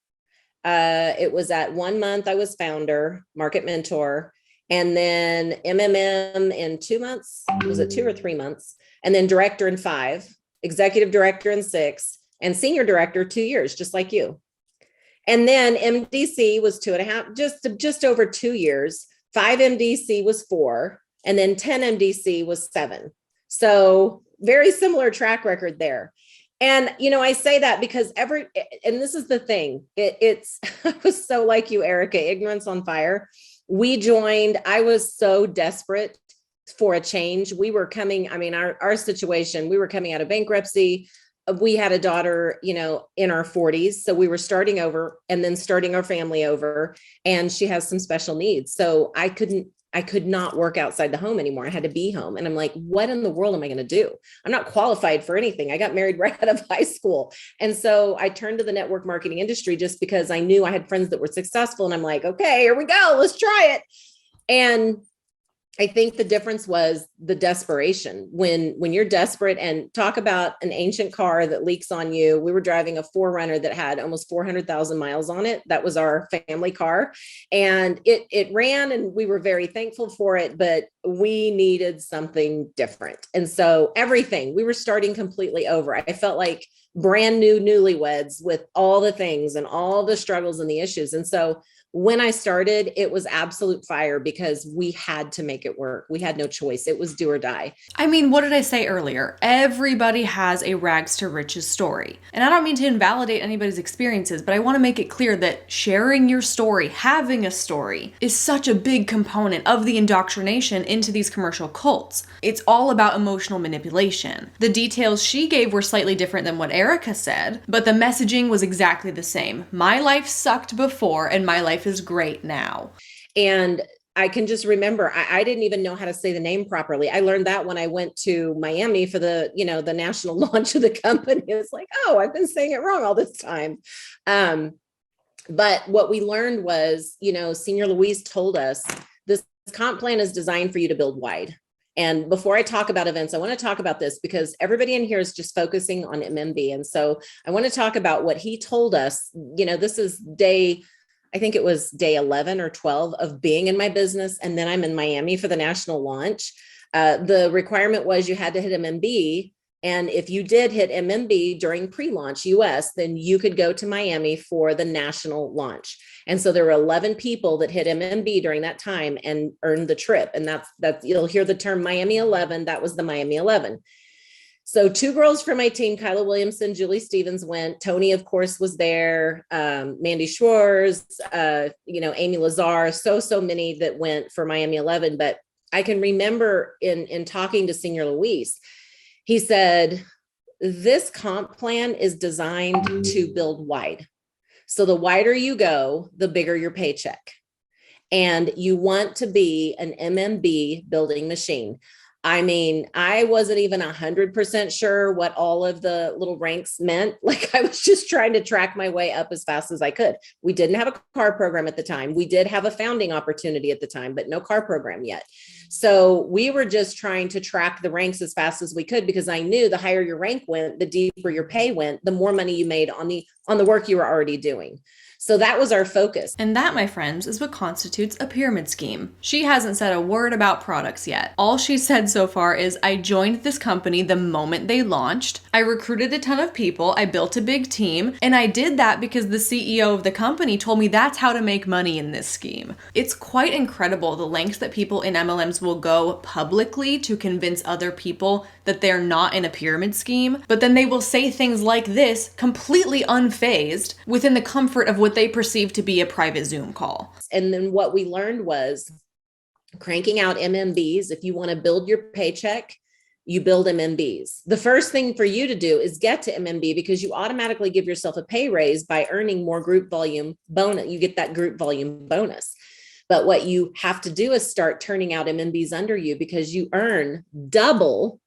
It was at 1 month. I was founder, market mentor, and then MMM in 2 months. Was it 2 or 3 months? And then director in 5, executive director in 6, and senior director 2 years, just like you. And then MDC was 2.5, just over 2 years. 5 MDC was 4, and then 10 MDC was 7. So very similar track record there. And, I say that because and this is the thing, it's, I was so like you, Erica, ignorance on fire. We joined, I was so desperate for a change. We were coming, our situation, we were coming out of bankruptcy. We had a daughter, in our 40s. So we were starting over and then starting our family over, and she has some special needs. So I could not work outside the home anymore. I had to be home. And I'm like, what in the world am I going to do? I'm not qualified for anything. I got married right out of high school. And so I turned to the network marketing industry just because I knew I had friends that were successful. And I'm like, okay, here we go. Let's try it. And I think the difference was the desperation. When you're desperate, and talk about an ancient car that leaks on you. We were driving a 4Runner that had almost 400,000 miles on it. That was our family car, and it ran, and we were very thankful for it, but we needed something different. And so we were starting completely over. I felt like brand new newlyweds with all the things and all the struggles and the issues. And so when I started, it was absolute fire because we had to make it work. We had no choice. It was do or die. What did I say earlier? Everybody has a rags to riches story. And I don't mean to invalidate anybody's experiences, but I want to make it clear that sharing your story, having a story, is such a big component of the indoctrination into these commercial cults. It's all about emotional manipulation. The details she gave were slightly different than what Erica said, but the messaging was exactly the same. My life sucked before, and my life is great now. And I can just remember, I didn't even know how to say the name properly. I learned that when I went to Miami for the national launch of the company. It's like, oh, I've been saying it wrong all this time. But what we learned was, Senior Louise told us this comp plan is designed for you to build wide. And before I talk about events, I want to talk about this because everybody in here is just focusing on MMB. And so I want to talk about what he told us. This is day I think it was day 11 or 12 of being in my business. And then I'm in Miami for the national launch. The requirement was you had to hit MMB. And if you did hit MMB during pre-launch US, then you could go to Miami for the national launch. And so there were 11 people that hit MMB during that time and earned the trip. And that's you'll hear the term Miami 11. That was the Miami 11. So 2 girls from my team, Kyla Williamson, Julie Stevens went. Tony, of course, was there. Mandy Schwartz, Amy Lazar, so many that went for Miami 11. But I can remember in talking to Senior Luis, he said, this comp plan is designed to build wide. So the wider you go, the bigger your paycheck. And you want to be an MMB building machine. I mean, I wasn't even 100% sure what all of the little ranks meant. Like I was just trying to track my way up as fast as I could. We didn't have a car program at the time. We did have a founding opportunity at the time, but no car program yet. So we were just trying to track the ranks as fast as we could, because I knew the higher your rank went, the deeper your pay went, the more money you made on the work you were already doing. So that was our focus. And that, my friends, is what constitutes a pyramid scheme. She hasn't said a word about products yet. All she said so far is, I joined this company the moment they launched. I recruited a ton of people. I built a big team. And I did that because the CEO of the company told me that's how to make money in this scheme. It's quite incredible the lengths that people in MLMs will go publicly to convince other people that they're not in a pyramid scheme. But then they will say things like this, completely unfazed, within the comfort of what they perceive to be a private Zoom call. And then what we learned was cranking out MMBs. If you want to build your paycheck, you build MMBs. The first thing for you to do is get to MMB, because you automatically give yourself a pay raise by earning more group volume bonus. You get that group volume bonus. But what you have to do is start turning out MMBs under you, because you earn double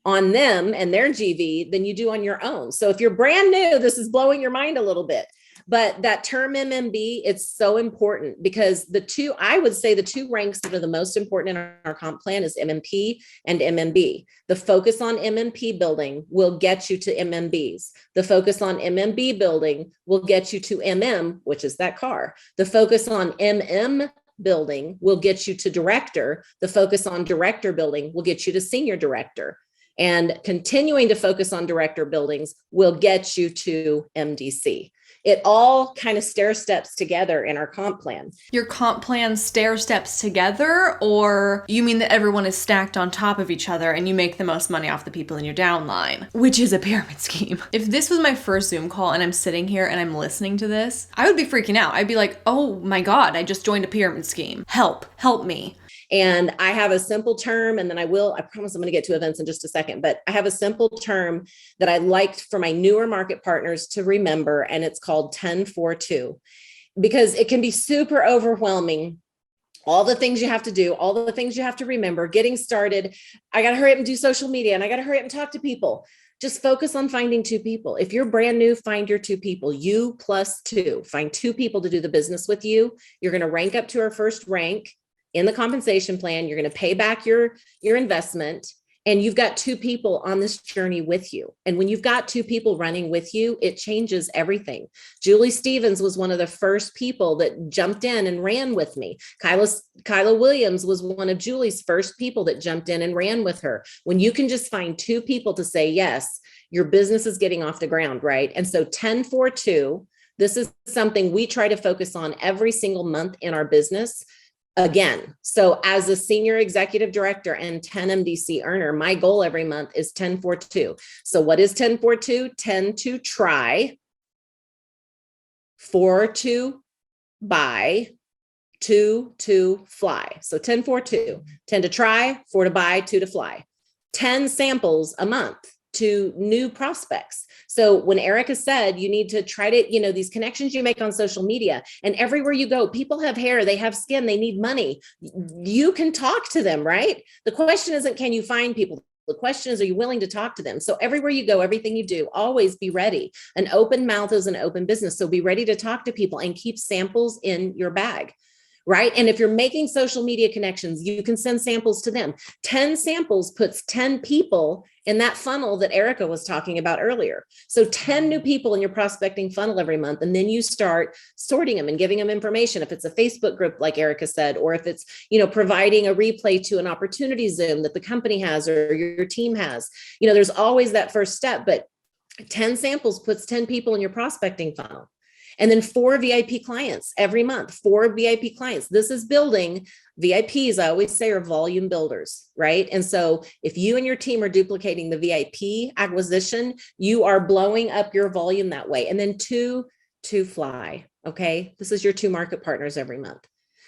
on them and their GV than you do on your own. So if you're brand new, this is blowing your mind a little bit. But that term MMB, it's so important, because I would say the 2 ranks that are the most important in our comp plan is MMP and MMB. The focus on MMP building will get you to MMBs. The focus on MMB building will get you to MM, which is that car. The focus on MM building will get you to director. The focus on director building will get you to senior director. And continuing to focus on director buildings will get you to MDC. It all kind of stair steps together in our comp plan. Your comp plan stair steps together, or you mean that everyone is stacked on top of each other and you make the most money off the people in your downline, which is a pyramid scheme. If this was my first Zoom call and I'm sitting here and I'm listening to this, I would be freaking out. I'd be like, oh my God, I just joined a pyramid scheme. Help me. And I have a simple term, and then I promise I'm going to get to events in just a second, but I have a simple term that I liked for my newer market partners to remember, and it's called 10-4-2, because it can be super overwhelming. All the things you have to do, all the things you have to remember, getting started. I got to hurry up and do social media, and I got to hurry up and talk to people. Just focus on finding 2 people. If you're brand new, find your 2 people, you plus 2, find 2 people to do the business with you. You're going to rank up to our first rank in the compensation plan. You're going to pay back your investment, and you've got 2 people on this journey with you. And when you've got 2 people running with you, it changes everything. Julie Stevens was one of the first people that jumped in and ran with me. Kyla Williams was one of Julie's first people that jumped in and ran with her. When you can just find 2 people to say yes, your business is getting off the ground, right? And so 10-4-2, this is something we try to focus on every single month in our business. Again, so as a senior executive director and 10 MDC earner, my goal every month is 10-4-2. So what is 10-4-2? 10 to try, 4 to buy, 2 to fly. So 10-4-2, 10 to try, 4 to buy, 2 to fly. 10 samples a month to new prospects. So when Erica said you need to try to, these connections you make on social media, and everywhere you go, people have hair, they have skin, they need money. You can talk to them, right? The question isn't, can you find people? The question is, are you willing to talk to them? So everywhere you go, everything you do, always be ready. An open mouth is an open business. So be ready to talk to people and keep samples in your bag. right? And if you're making social media connections, you can send samples to them. 10 samples puts 10 people in that funnel that Erica was talking about earlier. So 10 new people in your prospecting funnel every month. And then you start sorting them and giving them information. If it's a Facebook group, like Erica said, or if it's, providing a replay to an opportunity Zoom that the company has or your team has, there's always that first step, but 10 samples puts 10 people in your prospecting funnel. And then 4 VIP clients every month, 4 VIP clients. This is building VIPs. I always say are volume builders, right? And so if you and your team are duplicating the VIP acquisition, you are blowing up your volume that way. And then 2 to fly. Okay. This is your 2 market partners every month.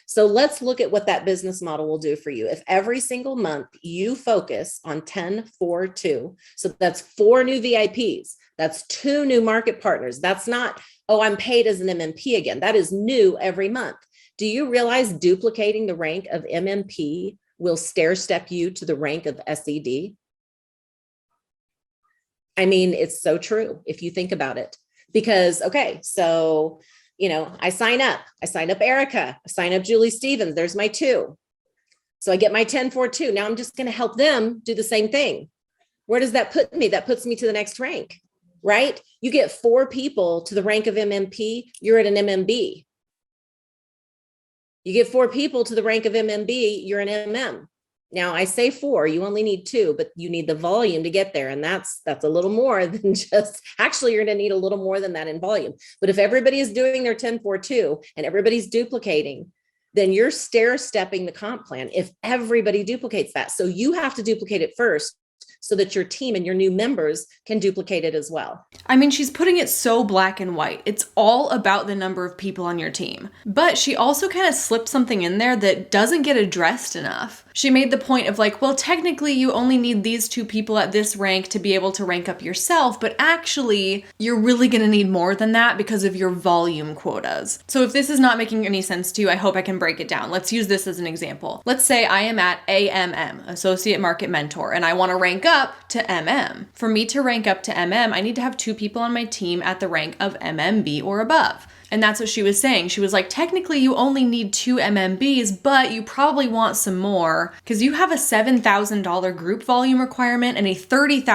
So let's look at what that business model will do for you. If every single month you focus on 10, 4, 2, so that's 4 new VIPs, that's 2 new market partners. That's not, oh, I'm paid as an MMP again. That is new every month. Do you realize duplicating the rank of MMP will stair step you to the rank of SED? I mean, it's so true if you think about it. Because, okay, so I sign up Erica, I sign up Julie Stevens. There's my 2. So I get my 10, 4, 2. Now I'm just going to help them do the same thing. Where does that put me? That puts me to the next rank, right? You get 4 people to the rank of MMP, you're at an MMB. You get 4 people to the rank of MMB, you're an MM. Now I say 4, you only need 2, but you need the volume to get there. And that's a little more than just, actually, you're going to need a little more than that in volume. But if everybody is doing their 10, 4, 2 and everybody's duplicating, then you're stair stepping the comp plan if everybody duplicates that. So you have to duplicate it first so that your team and your new members can duplicate it as well. I mean, she's putting it so black and white. It's all about the number of people on your team. But she also kind of slipped something in there that doesn't get addressed enough. She made the point of like, well, technically you only need these 2 people at this rank to be able to rank up yourself, but actually you're really going to need more than that because of your volume quotas. So if this is not making any sense to you, I hope I can break it down. Let's use this as an example. Let's say I am at AMM, Associate Market Mentor, and I want to rank up to MM. For me to rank up to MM, I need to have 2 people on my team at the rank of MMB or above. And that's what she was saying. She was like, technically you only need 2 MMBs, but you probably want some more because you have a $7,000 group volume requirement and a $30,000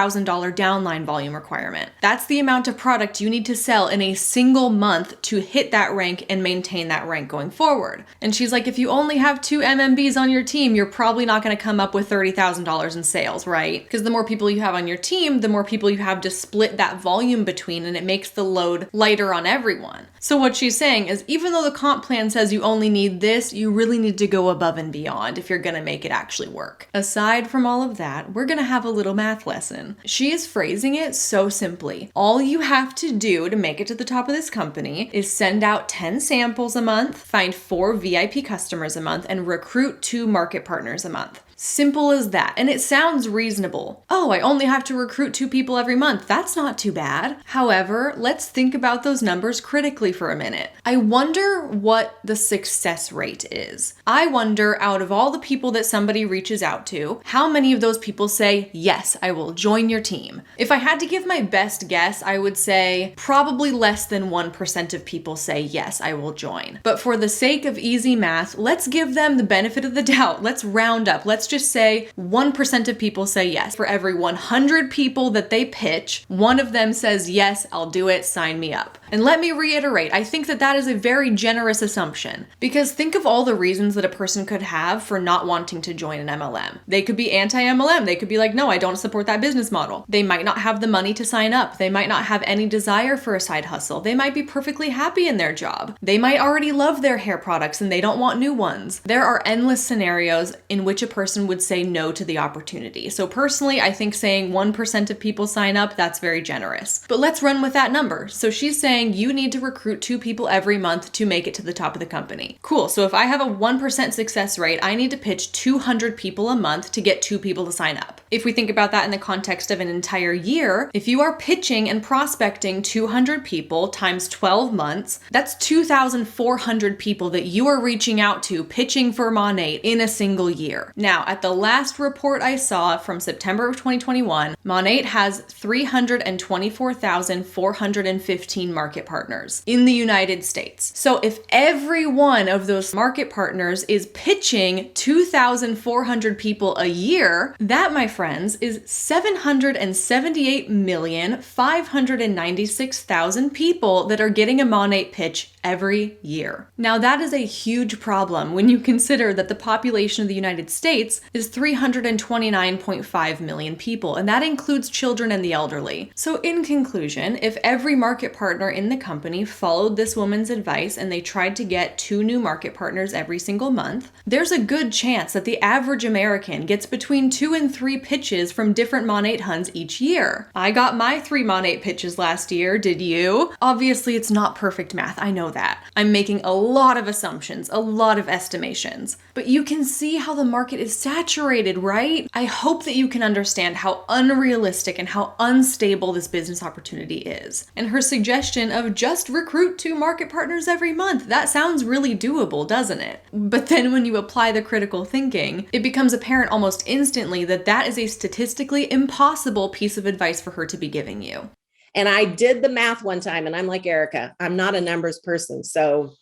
downline volume requirement. That's the amount of product you need to sell in a single month to hit that rank and maintain that rank going forward. And she's like, if you only have 2 MMBs on your team, you're probably not going to come up with $30,000 in sales, right? Because the more people you have on your team, the more people you have to split that volume between, and it makes the load lighter on everyone. So what she's saying is, even though the comp plan says you only need this, you really need to go above and beyond if you're gonna make it actually work. Aside from all of that, we're gonna have a little math lesson. She is phrasing it so simply. All you have to do to make it to the top of this company is send out 10 samples a month, find 4 VIP customers a month, and recruit 2 market partners a month. Simple as that. And it sounds reasonable. Oh, I only have to recruit 2 people every month. That's not too bad. However, let's think about those numbers critically for a minute. I wonder what the success rate is. I wonder, out of all the people that somebody reaches out to, how many of those people say, yes, I will join your team? If I had to give my best guess, I would say probably less than 1% of people say, yes, I will join. But for the sake of easy math, let's give them the benefit of the doubt. Let's round up. Let's just say 1% of people say yes. For every 100 people that they pitch, 1 of them says, yes, I'll do it, sign me up. And let me reiterate, I think that that is a very generous assumption, because think of all the reasons that a person could have for not wanting to join an MLM. They could be anti-MLM. They could be like, no, I don't support that business model. They might not have the money to sign up. They might not have any desire for a side hustle. They might be perfectly happy in their job. They might already love their hair products and they don't want new ones. There are endless scenarios in which a person would say no to the opportunity. So personally, I think saying 1% of people sign up, that's very generous. But let's run with that number. So she's saying you need to recruit 2 people every month to make it to the top of the company. Cool. So if I have a 1% success rate, I need to pitch 200 people a month to get 2 people to sign up. If we think about that in the context of an entire year, if you are pitching and prospecting 200 people times 12 months, that's 2,400 people that you are reaching out to pitching for MONAT in a single year. Now, at the last report I saw from September of 2021, MONAT has 324,415 market partners in the United States. So if every one of those market partners is pitching 2,400 people a year, that, my friends, is 778,596,000 people that are getting a MONAT pitch every year. Now, that is a huge problem when you consider that the population of the United States is 329.5 million people, and that includes children and the elderly. So in conclusion, if every market partner in the company followed this woman's advice and they tried to get 2 new market partners every single month, there's a good chance that the average American gets between 2 and 3 pitches from different MONAT Huns each year. I got my 3 MONAT pitches last year, did you? Obviously, it's not perfect math, I know that. I'm making a lot of assumptions, a lot of estimations, but you can see how the market is saturated, right? I hope that you can understand how unrealistic and how unstable this business opportunity is. And her suggestion of just recruit 2 market partners every month, that sounds really doable, doesn't it? But then when you apply the critical thinking, it becomes apparent almost instantly that that is a statistically impossible piece of advice for her to be giving you. And I did the math one time, and I'm like, Erica, I'm not a numbers person. So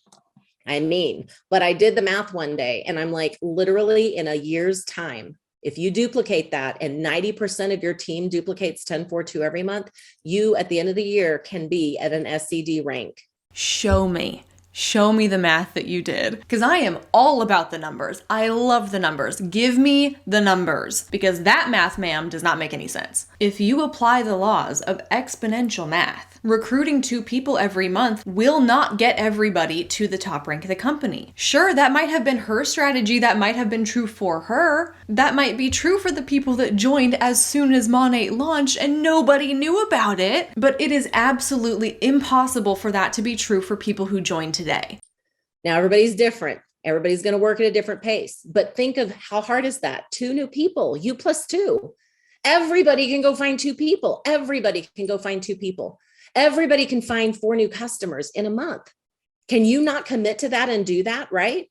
but I did the math one day, and I'm like, literally in a year's time, if you duplicate that and 90% of your team duplicates 1042 every month, you at the end of the year can be at an SCD rank. Show me. Show me the math that you did, because I am all about the numbers. I love the numbers. Give me the numbers, because that math, ma'am, does not make any sense. If you apply the laws of exponential math, recruiting 2 people every month will not get everybody to the top rank of the company. Sure, that might have been her strategy. That might have been true for her. That might be true for the people that joined as soon as MONAT launched and nobody knew about it. But it is absolutely impossible for that to be true for people who joined today. Now, everybody's different. Everybody's going to work at a different pace. But think of how hard is that? 2 new people, you plus 2. Everybody can go find 2 people. Everybody can go find 2 people. Everybody can find 4 new customers in a month. Can you not commit to that and do that, right?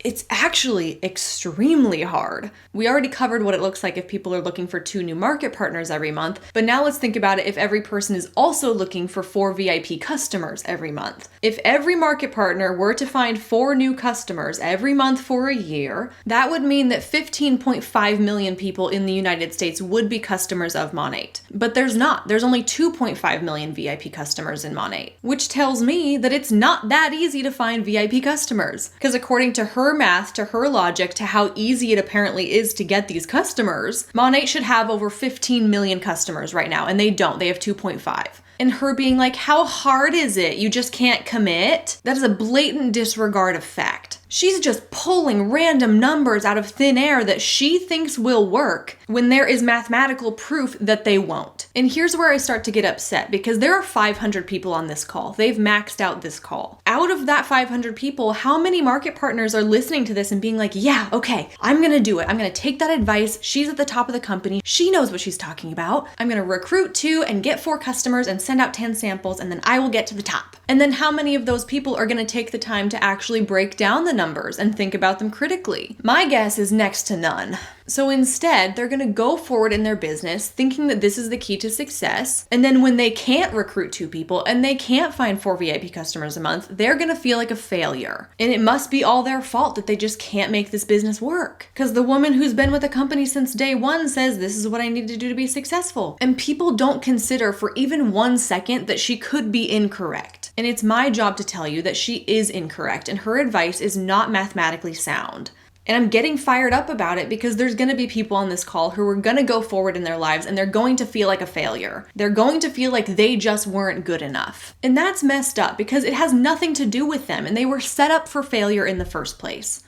It's actually extremely hard. We already covered what it looks like if people are looking for 2 new market partners every month, but now let's think about it if every person is also looking for 4 VIP customers every month. If every market partner were to find 4 new customers every month for a year, that would mean that 15.5 million people in the United States would be customers of MONAT. But there's not. There's only 2.5 million VIP customers in MONAT, which tells me that it's not that easy to find VIP customers. Because according to her math, to her logic, to how easy it apparently is to get these customers, MONAT should have over 15 million customers right now, and they don't. They have 2.5. And her being like, how hard is it? You just can't commit? That is a blatant disregard of fact. She's just pulling random numbers out of thin air that she thinks will work when there is mathematical proof that they won't. And here's where I start to get upset, because there are 500 people on this call. They've maxed out this call. Out of that 500 people, how many market partners are listening to this and being like, yeah, okay, I'm gonna do it. I'm gonna take that advice. She's at the top of the company. She knows what she's talking about. I'm gonna recruit 2 and get 4 customers and send out 10 samples, and then I will get to the top. And then how many of those people are gonna take the time to actually break down the numbers and think about them critically? My guess is next to none. So instead, they're going to go forward in their business thinking that this is the key to success. And then when they can't recruit 2 people and they can't find 4 VIP customers a month, they're going to feel like a failure. And it must be all their fault that they just can't make this business work. Because the woman who's been with the company since day 1 says, this is what I need to do to be successful. And people don't consider for even 1 second that she could be incorrect. And it's my job to tell you that she is incorrect and her advice is not mathematically sound. And I'm getting fired up about it because there's going to be people on this call who are going to go forward in their lives and they're going to feel like a failure. They're going to feel like they just weren't good enough. And that's messed up because it has nothing to do with them and they were set up for failure in the first place.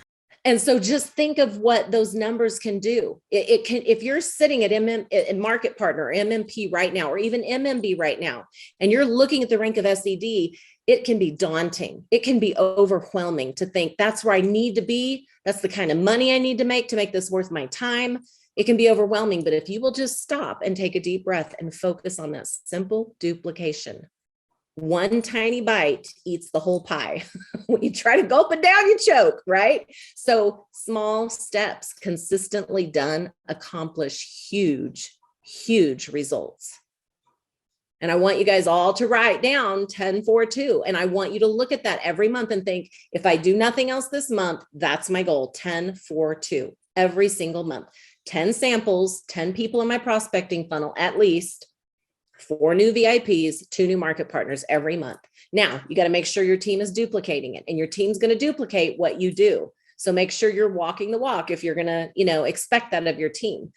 And so just think of what those numbers can do. It can, if you're sitting at market partner, MMP right now, or even MMB right now, and you're looking at the rank of SED, it can be daunting. It can be overwhelming to think that's where I need to be. That's the kind of money I need to make this worth my time. It can be overwhelming, but if you will just stop and take a deep breath and focus on that simple duplication, one tiny bite eats the whole pie. When you try to gulp it down, you choke, right? So small steps consistently done accomplish huge, huge results. And I want you guys all to write down 10-4-2. And I want you to look at that every month and think, if I do nothing else this month, that's my goal, 10-4-2, every single month. 10 samples, 10 people in my prospecting funnel, at least 4 new VIPs, 2 new market partners every month. Now, you got to make sure your team is duplicating it, and your team's going to duplicate what you do. So make sure you're walking the walk if you're going to, expect that of your team.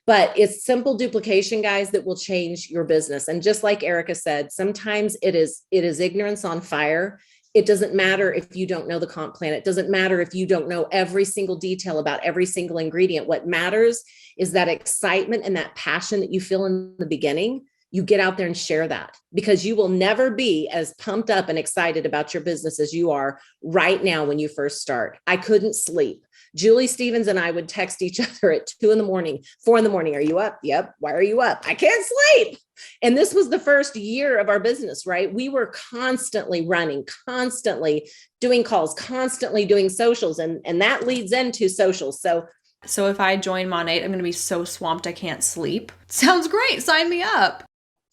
But it's simple duplication, guys, that will change your business. And just like Erica said, sometimes it is ignorance on fire. It doesn't matter if you don't know the comp plan. It doesn't matter if you don't know every single detail about every single ingredient. What matters is that excitement and that passion that you feel in the beginning. You get out there and share that, because you will never be as pumped up and excited about your business as you are right now when you first start. I couldn't sleep. Julie Stevens and I would text each other at 2 a.m, 4 a.m. Are you up? Yep. Why are you up? I can't sleep. And this was the first year of our business, right? We were constantly running, constantly doing calls, constantly doing socials. And that leads into socials. So if I join MONAT, I'm going to be so swamped I can't sleep. Sounds great. Sign me up.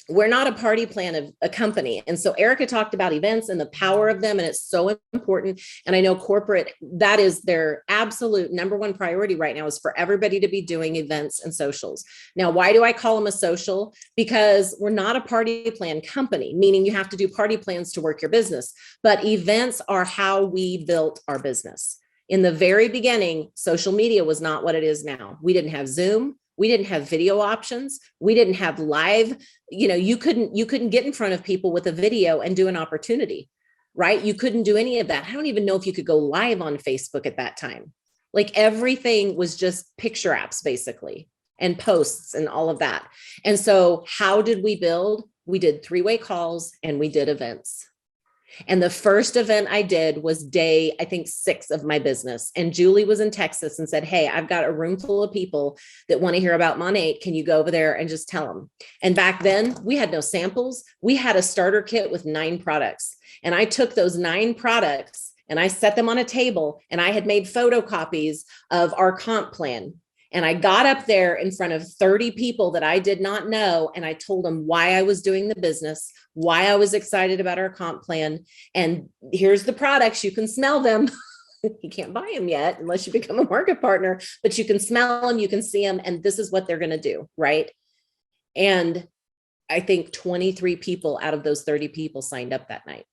We're not a party plan of a company. And so Erica talked about events and the power of them. And it's so important. And I know corporate, that is their absolute number one priority right now, is for everybody to be doing events and socials. Now, why do I call them a social? Because we're not a party plan company, meaning you have to do party plans to work your business. But events are how we built our business. In the very beginning, social media was not what it is now. We didn't have Zoom. We didn't have video options. We didn't have live, you couldn't get in front of people with a video and do an opportunity, right? You couldn't do any of that. I don't even know if you could go live on Facebook at that time. Like, everything was just picture apps basically, and posts and all of that. And so how did we build? We did 3-way calls and we did events. And the first event I did was day, I think, 6 of my business. And Julie was in Texas and said, hey, I've got a room full of people that want to hear about MONAT. Can you go over there and just tell them? And back then we had no samples. We had a starter kit with 9 products. And I took those 9 products and I set them on a table, and I had made photocopies of our comp plan. And I got up there in front of 30 people that I did not know. And I told them why I was doing the business, why I was excited about our comp plan. And here's the products. You can smell them. You can't buy them yet unless you become a market partner, but you can smell them, you can see them. And this is what they're going to do. Right. And I think 23 people out of those 30 people signed up that night.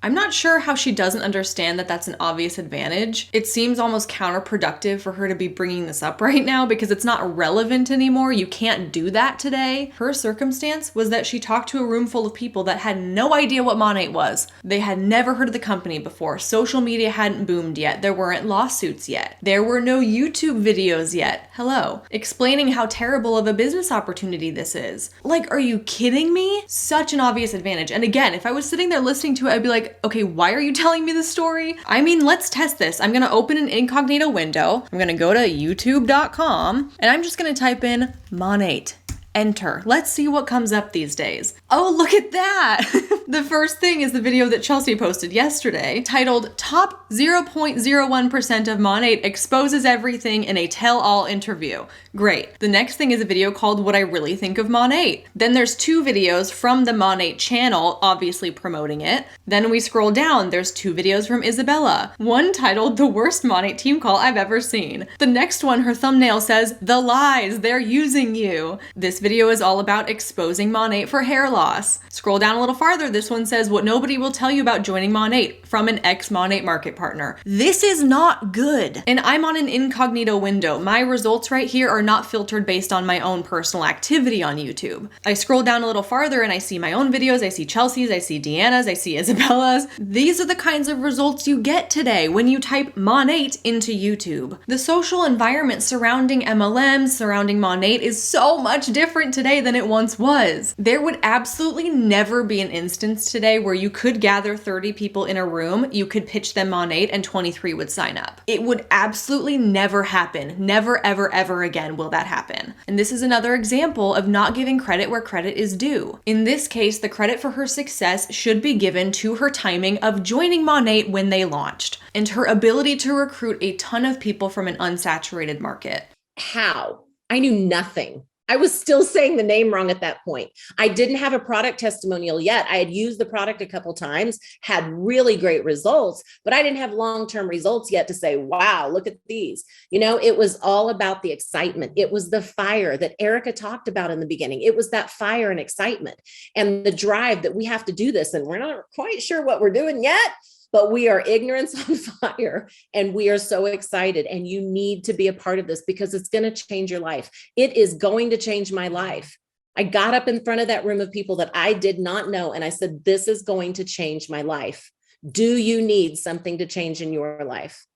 I'm not sure how she doesn't understand that that's an obvious advantage. It seems almost counterproductive for her to be bringing this up right now, because it's not relevant anymore. You can't do that today. Her circumstance was that she talked to a room full of people that had no idea what MONAT was. They had never heard of the company before. Social media hadn't boomed yet. There weren't lawsuits yet. There were no YouTube videos yet. Hello. Explaining how terrible of a business opportunity this is. Like, are you kidding me? Such an obvious advantage. And again, if I was sitting there listening to it, I'd be like, okay, why are you telling me this story? I mean, let's test this. I'm going to open an incognito window. I'm going to go to youtube.com and I'm just going to type in MONAT. Enter. Let's see what comes up these days. Oh, look at that. The first thing is the video that Chelsea posted yesterday, titled Top 0.01% of MONAT Exposes Everything in a Tell-All Interview. Great. The next thing is a video called What I Really Think of MONAT. Then there's 2 videos from the MONAT channel, obviously promoting it. Then we scroll down, there's 2 videos from Isabella. One titled The Worst MONAT Team Call I've Ever Seen. The next one, her thumbnail says, The Lies, They're Using You. This video is all about exposing MONAT for hair loss. Scroll down a little farther, this one says what nobody will tell you about joining MONAT from an ex-MONAT market partner. This is not good. And I'm on an incognito window. My results right here are not filtered based on my own personal activity on YouTube. I scroll down a little farther and I see my own videos, I see Chelsea's, I see Deanna's, I see Isabella's. These are the kinds of results you get today when you type MONAT into YouTube. The social environment surrounding MLMs, surrounding MONAT is so much different today than it once was. There would absolutely absolutely never be an instance today where you could gather 30 people in a room, you could pitch them MONAT, and 23 would sign up. It would absolutely never happen. Never, ever, ever again will that happen. And this is another example of not giving credit where credit is due. In this case, the credit for her success should be given to her timing of joining MONAT when they launched, and her ability to recruit a ton of people from an unsaturated market. How? I knew nothing. I was still saying the name wrong at that point. I didn't have a product testimonial yet. I had used the product a couple times, had really great results, but I didn't have long-term results yet to say, wow, look at these. It was all about the excitement. It was the fire that Erica talked about in the beginning. It was that fire and excitement and the drive that we have to do this. And we're not quite sure what we're doing yet, but we are ignorance on fire and we are so excited, and you need to be a part of this because it's going to change your life. It is going to change my life. I got up in front of that room of people that I did not know, and I said, this is going to change my life. Do you need something to change in your life?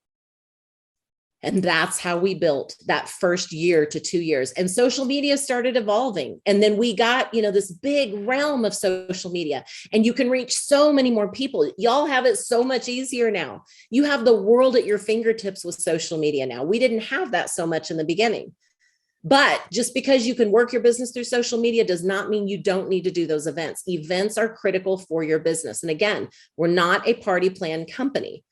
And that's how we built that first year to 2 years. And social media started evolving. And then we got, this big realm of social media, and you can reach so many more people. Y'all have it so much easier now. You have the world at your fingertips with social media now. We didn't have that so much in the beginning. But just because you can work your business through social media does not mean you don't need to do those events. Events are critical for your business. And again, we're not a party plan company.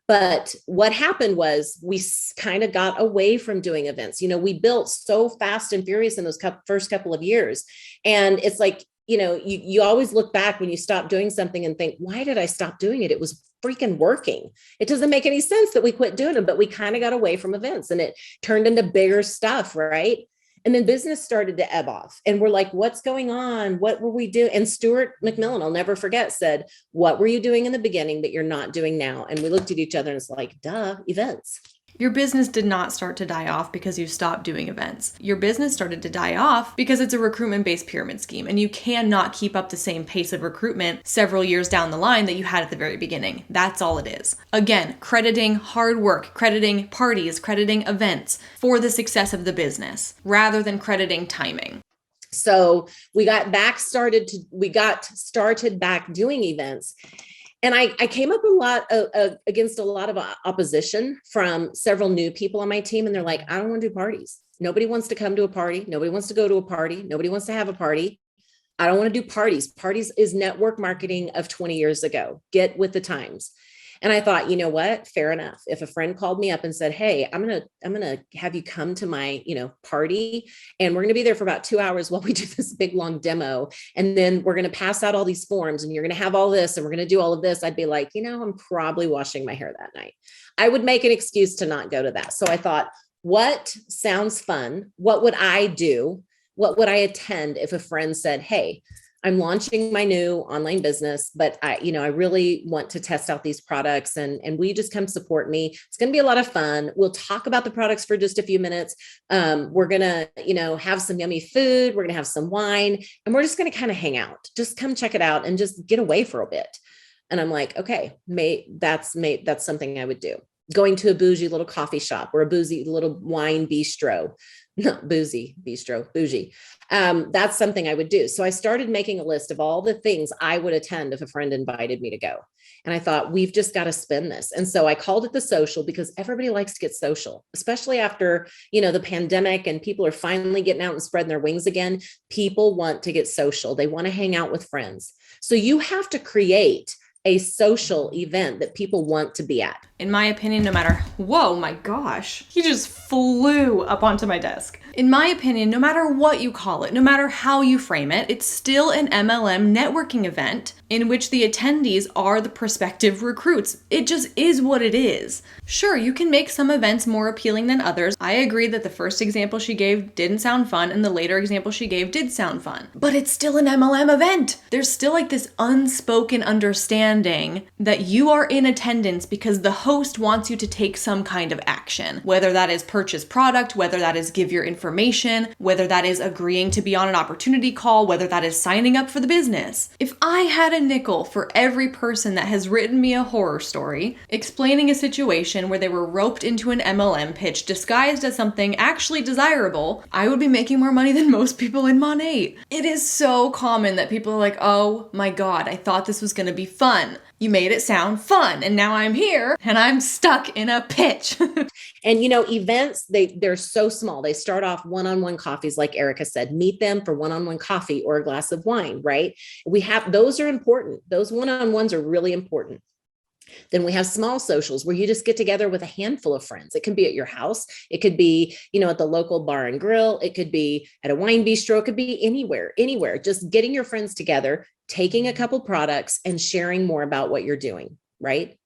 But what happened was we kind of got away from doing events. We built so fast and furious in those first couple of years. And it's like, you always look back when you stop doing something and think, why did I stop doing it? It was freaking working. It doesn't make any sense that we quit doing them, but we kind of got away from events and it turned into bigger stuff, right? And then business started to ebb off and we're like, what's going on? What were we doing? And Stuart McMillan, I'll never forget, said, what were you doing in the beginning that you're not doing now? And we looked at each other and it's like, duh, events. Your business did not start to die off because you stopped doing events. Your business started to die off because it's a recruitment-based pyramid scheme, and you cannot keep up the same pace of recruitment several years down the line that you had at the very beginning. That's all it is. Again, crediting hard work, crediting parties, crediting events for the success of the business, rather than crediting timing. So we got started back doing events. And I came up against a lot of opposition from several new people on my team. And they're like, I don't want to do parties. Nobody wants to come to a party. Nobody wants to go to a party. Nobody wants to have a party. I don't want to do parties. Parties is network marketing of 20 years ago. Get with the times. And I thought, you know what? Fair enough. If a friend called me up and said, hey, I'm going to have you come to my, party, and we're going to be there for about 2 hours while we do this big, long demo. And then we're going to pass out all these forms and you're going to have all this and we're going to do all of this. I'd be like, I'm probably washing my hair that night. I would make an excuse to not go to that. So I thought, what sounds fun? What would I do? What would I attend if a friend said, hey, I'm launching my new online business, but I really want to test out these products and will you just come support me? It's going to be a lot of fun. We'll talk about the products for just a few minutes. We're going to, have some yummy food. We're going to have some wine and we're just going to kind of hang out. Just come check it out and just get away for a bit. And I'm like, okay, that's something I would do. Going to a bougie little coffee shop or a bougie little wine bistro. Not boozy, bistro, bougie. That's something I would do. So I started making a list of all the things I would attend if a friend invited me to go. And I thought, we've just got to spin this. And so I called it the social because everybody likes to get social, especially after, the pandemic and people are finally getting out and spreading their wings again. People want to get social. They want to hang out with friends. So you have to create a social event that people want to be at. In my opinion, whoa, my gosh, he just flew up onto my desk. In my opinion, no matter what you call it, no matter how you frame it, it's still an MLM networking event in which the attendees are the prospective recruits. It just is what it is. Sure, you can make some events more appealing than others. I agree that the first example she gave didn't sound fun and the later example she gave did sound fun, but it's still an MLM event. There's still like this unspoken understanding that you are in attendance because the host wants you to take some kind of action, whether that is purchase product, whether that is give your information, whether that is agreeing to be on an opportunity call, whether that is signing up for the business. If I had a nickel for every person that has written me a horror story explaining a situation where they were roped into an MLM pitch disguised as something actually desirable, I would be making more money than most people in MONAT. It is so common that people are like, oh my God, I thought this was gonna be fun. You made it sound fun, and now I'm here and I'm stuck in a pitch. And events, they're so small. They start off one-on-one coffees, like Erica said. Meet them for one-on-one coffee or a glass of wine, right? Those are important. Those one-on-ones are really important. Then we have small socials where you just get together with a handful of friends. It could be at your house. It could be, at the local bar and grill. It could be at a wine bistro. It could be anywhere. Just getting your friends together, taking a couple products and sharing more about what you're doing, right?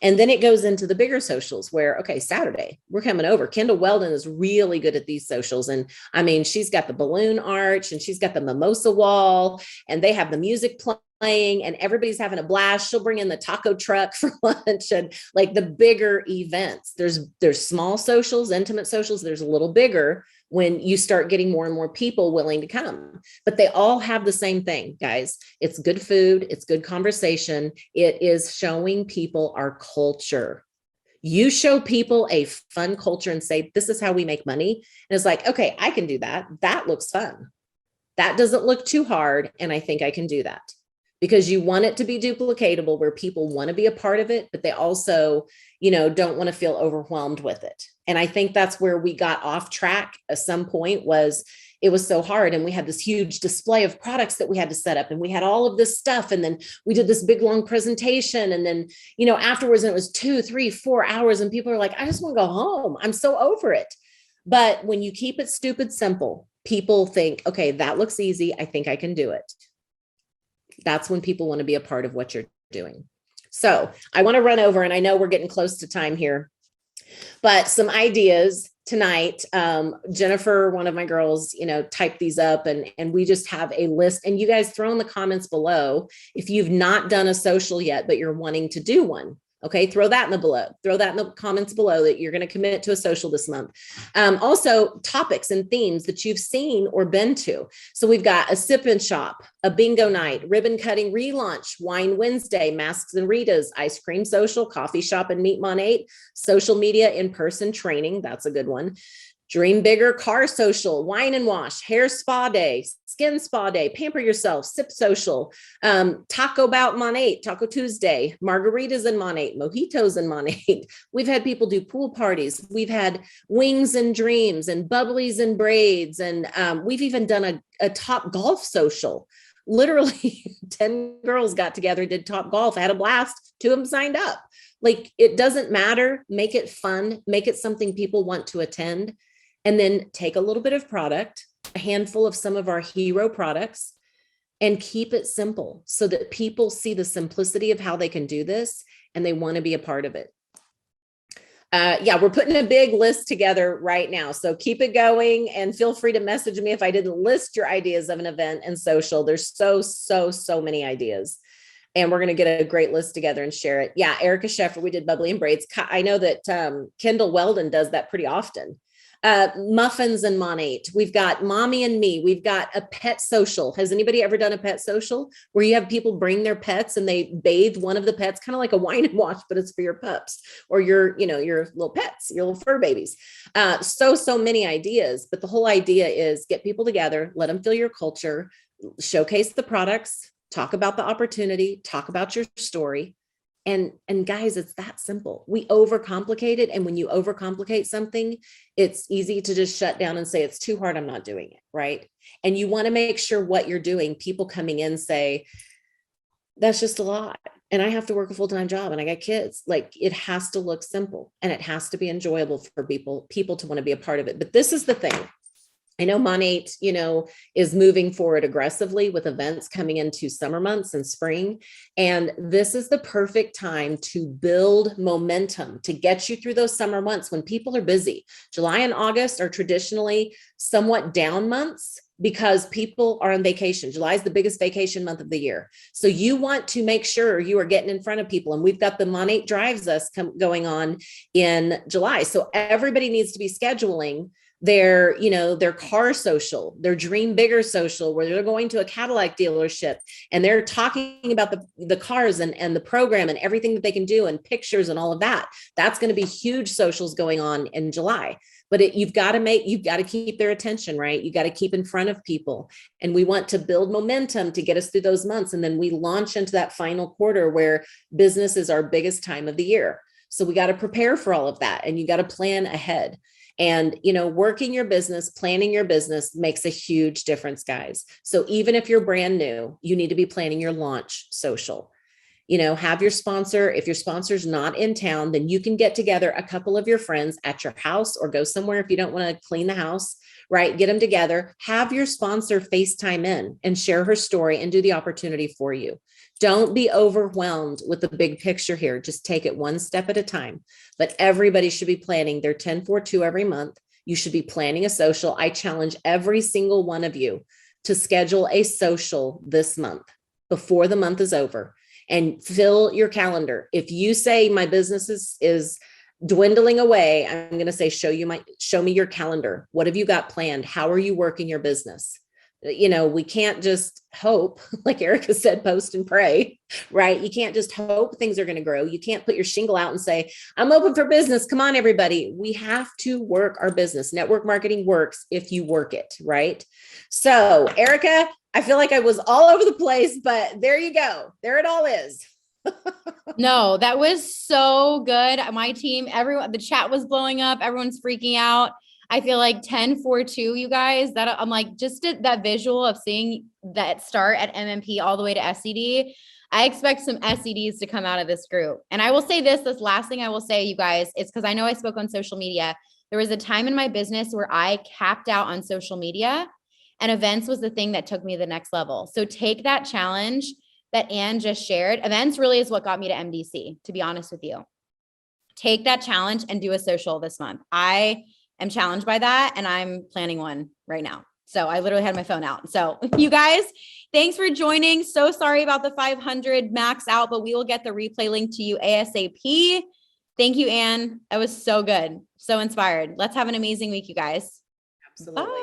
And then it goes into the bigger socials where, okay, Saturday, we're coming over. Kendall Weldon is really good at these socials. And I mean, she's got the balloon arch and she's got the mimosa wall and they have the music playing and everybody's having a blast. She'll bring in the taco truck for lunch and like the bigger events. There's small socials, intimate socials. There's a little bigger when you start getting more and more people willing to come, but they all have the same thing, guys. It's good food. It's good conversation. It is showing people our culture. You show people a fun culture and say, this is how we make money. And it's like, okay, I can do that. That looks fun. That doesn't look too hard. And I think I can do that. Because you want it to be duplicatable where people want to be a part of it, but they also, don't want to feel overwhelmed with it. And I think that's where we got off track at some point it was so hard. And we had this huge display of products that we had to set up and we had all of this stuff. And then we did this big, long presentation. And then, afterwards, and it was 2, 3, 4 hours and people are like, I just want to go home. I'm so over it. But when you keep it stupid, simple, people think, okay, that looks easy. I think I can do it. That's when people want to be a part of what you're doing. So I want to run over, and I know we're getting close to time here, but some ideas tonight. Jennifer, one of my girls, typed these up and we just have a list, and you guys throw in the comments below if you've not done a social yet, but you're wanting to do one. Okay, throw that in the comments below that you're going to commit to a social this month. Also, topics and themes that you've seen or been to. So we've got a sip and shop, a bingo night, ribbon cutting relaunch, wine Wednesday, masks and Ritas, ice cream social, coffee shop and meet MONAT, social media in-person training. That's a good one. Dream bigger, car social, wine and wash, hair spa day, skin spa day, pamper yourself, sip social, taco bout MONAT, Taco Tuesday, margaritas in MONAT, mojitos in MONAT. We've had people do pool parties. We've had wings and dreams and bubblies and braids. And we've even done a top golf social. Literally 10 girls got together, did top golf, had a blast. 2 of them signed up. Like, it doesn't matter. Make it fun. Make it something people want to attend. And then take a little bit of product, a handful of some of our hero products, and keep it simple so that people see the simplicity of how they can do this and they want to be a part of it. We're putting a big list together right now. So keep it going and feel free to message me if I didn't list your ideas of an event and social. There's so many ideas. And we're going to get a great list together and share it. Yeah, Erica Sheffer, we did bubbly and braids. I know that Kendall Weldon does that pretty often. Muffins and MONAT. We've got mommy and me. We've got a pet social. Has anybody ever done a pet social where you have people bring their pets and they bathe one of the pets, kind of like a wine and wash, but it's for your pups or your little pets, your little fur babies. So many ideas, but the whole idea is get people together, let them feel your culture, showcase the products, talk about the opportunity, talk about your story. And guys, it's that simple. We overcomplicate it. And when you overcomplicate something, it's easy to just shut down and say, it's too hard, I'm not doing it, right? And you want to make sure what you're doing, people coming in say, that's just a lot. And I have to work a full-time job and I got kids. Like, it has to look simple and it has to be enjoyable for people to want to be a part of it. But this is the thing. I know MONAT, is moving forward aggressively with events coming into summer months and spring. And this is the perfect time to build momentum to get you through those summer months when people are busy. July and August are traditionally somewhat down months because people are on vacation. July is the biggest vacation month of the year. So you want to make sure you are getting in front of people. And we've got the MONAT Drives Us going on in July. So everybody needs to be scheduling their car social, their dream bigger social, where they're going to a Cadillac dealership and they're talking about the cars and the program and everything that they can do and pictures and all of that. That's going to be huge socials going on in July. But you've got to keep their attention, right? You got to keep in front of people. And we want to build momentum to get us through those months. And then we launch into that final quarter where business is our biggest time of the year. So we got to prepare for all of that. And you got to plan ahead. And, working your business, planning your business makes a huge difference, guys. So even if you're brand new, you need to be planning your launch social. Have your sponsor. If your sponsor's not in town, then you can get together a couple of your friends at your house or go somewhere if you don't want to clean the house, right? Get them together, have your sponsor FaceTime in and share her story and do the opportunity for you. Don't be overwhelmed with the big picture here. Just take it one step at a time. But everybody should be planning their 10-4-2 every month. You should be planning a social. I challenge every single one of you to schedule a social this month before the month is over and fill your calendar. If you say my business is dwindling away, I'm going to say, show me your calendar. What have you got planned? How are you working your business? We can't just hope, like Erica said, post and pray, right? You can't just hope things are going to grow. You can't put your shingle out and say, I'm open for business. Come on, everybody. We have to work our business. Network marketing works if you work it, right? So Erica, I feel like I was all over the place, but there you go. There it all is. No, that was so good. My team, everyone, the chat was blowing up. Everyone's freaking out. I feel like 10-4-2, you guys, that I'm like, just that visual of seeing that start at MMP all the way to SED. I expect some SEDs to come out of this group. And I will say this last thing I will say, you guys, is because I know I spoke on social media. There was a time in my business where I capped out on social media, and events was the thing that took me to the next level. So take that challenge that Ann just shared. Events really is what got me to MDC, to be honest with you. Take that challenge and do a social this month. I am challenged by that, and I'm planning one right now. So I literally had my phone out. So you guys, thanks for joining. So sorry about the 500 max out, but we will get the replay link to you ASAP. Thank you, Ann. That was so good. So inspired. Let's have an amazing week, you guys. Absolutely. Bye.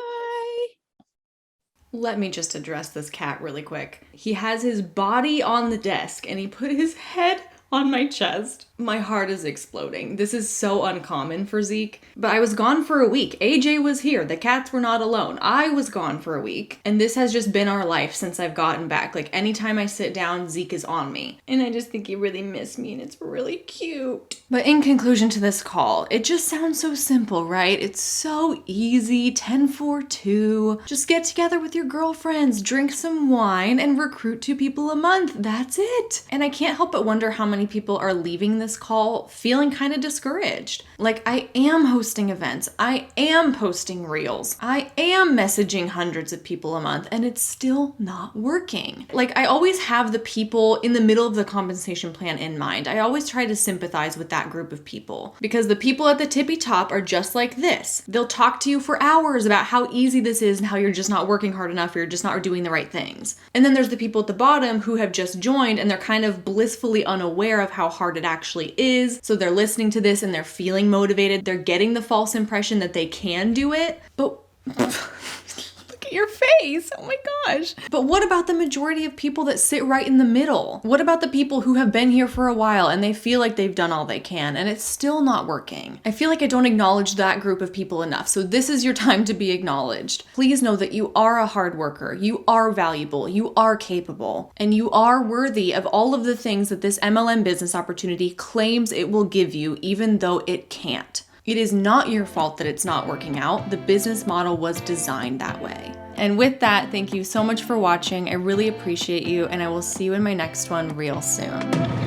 Let me just address this cat really quick. He has his body on the desk and he put his head on my chest. My heart is exploding. This is so uncommon for Zeke, but I was gone for a week. AJ was here. The cats were not alone. I was gone for a week, and this has just been our life since I've gotten back. Like anytime I sit down, Zeke is on me, and I just think he really missed me, and it's really cute. But in conclusion to this call, it just sounds so simple, right? It's so easy. 10-4-2. Just get together with your girlfriends, drink some wine, and recruit 2 people a month. That's it. And I can't help but wonder how many people are leaving this call feeling kind of discouraged. Like, I am hosting events, I am posting reels, I am messaging hundreds of people a month, and it's still not working. Like, I always have the people in the middle of the compensation plan in mind. I always try to sympathize with that group of people, because the people at the tippy top are just like this. They'll talk to you for hours about how easy this is and how you're just not working hard enough or you're just not doing the right things. And then there's the people at the bottom who have just joined and they're kind of blissfully unaware of how hard it actually is. So they're listening to this and they're feeling motivated. They're getting the false impression that they can do it. But look at your face. Oh my gosh. But what about the majority of people that sit right in the middle? What about the people who have been here for a while and they feel like they've done all they can and it's still not working? I feel like I don't acknowledge that group of people enough. So this is your time to be acknowledged. Please know that you are a hard worker. You are valuable. You are capable. And you are worthy of all of the things that this MLM business opportunity claims it will give you, even though it can't. It is not your fault that it's not working out. The business model was designed that way. And with that, thank you so much for watching. I really appreciate you, and I will see you in my next one real soon.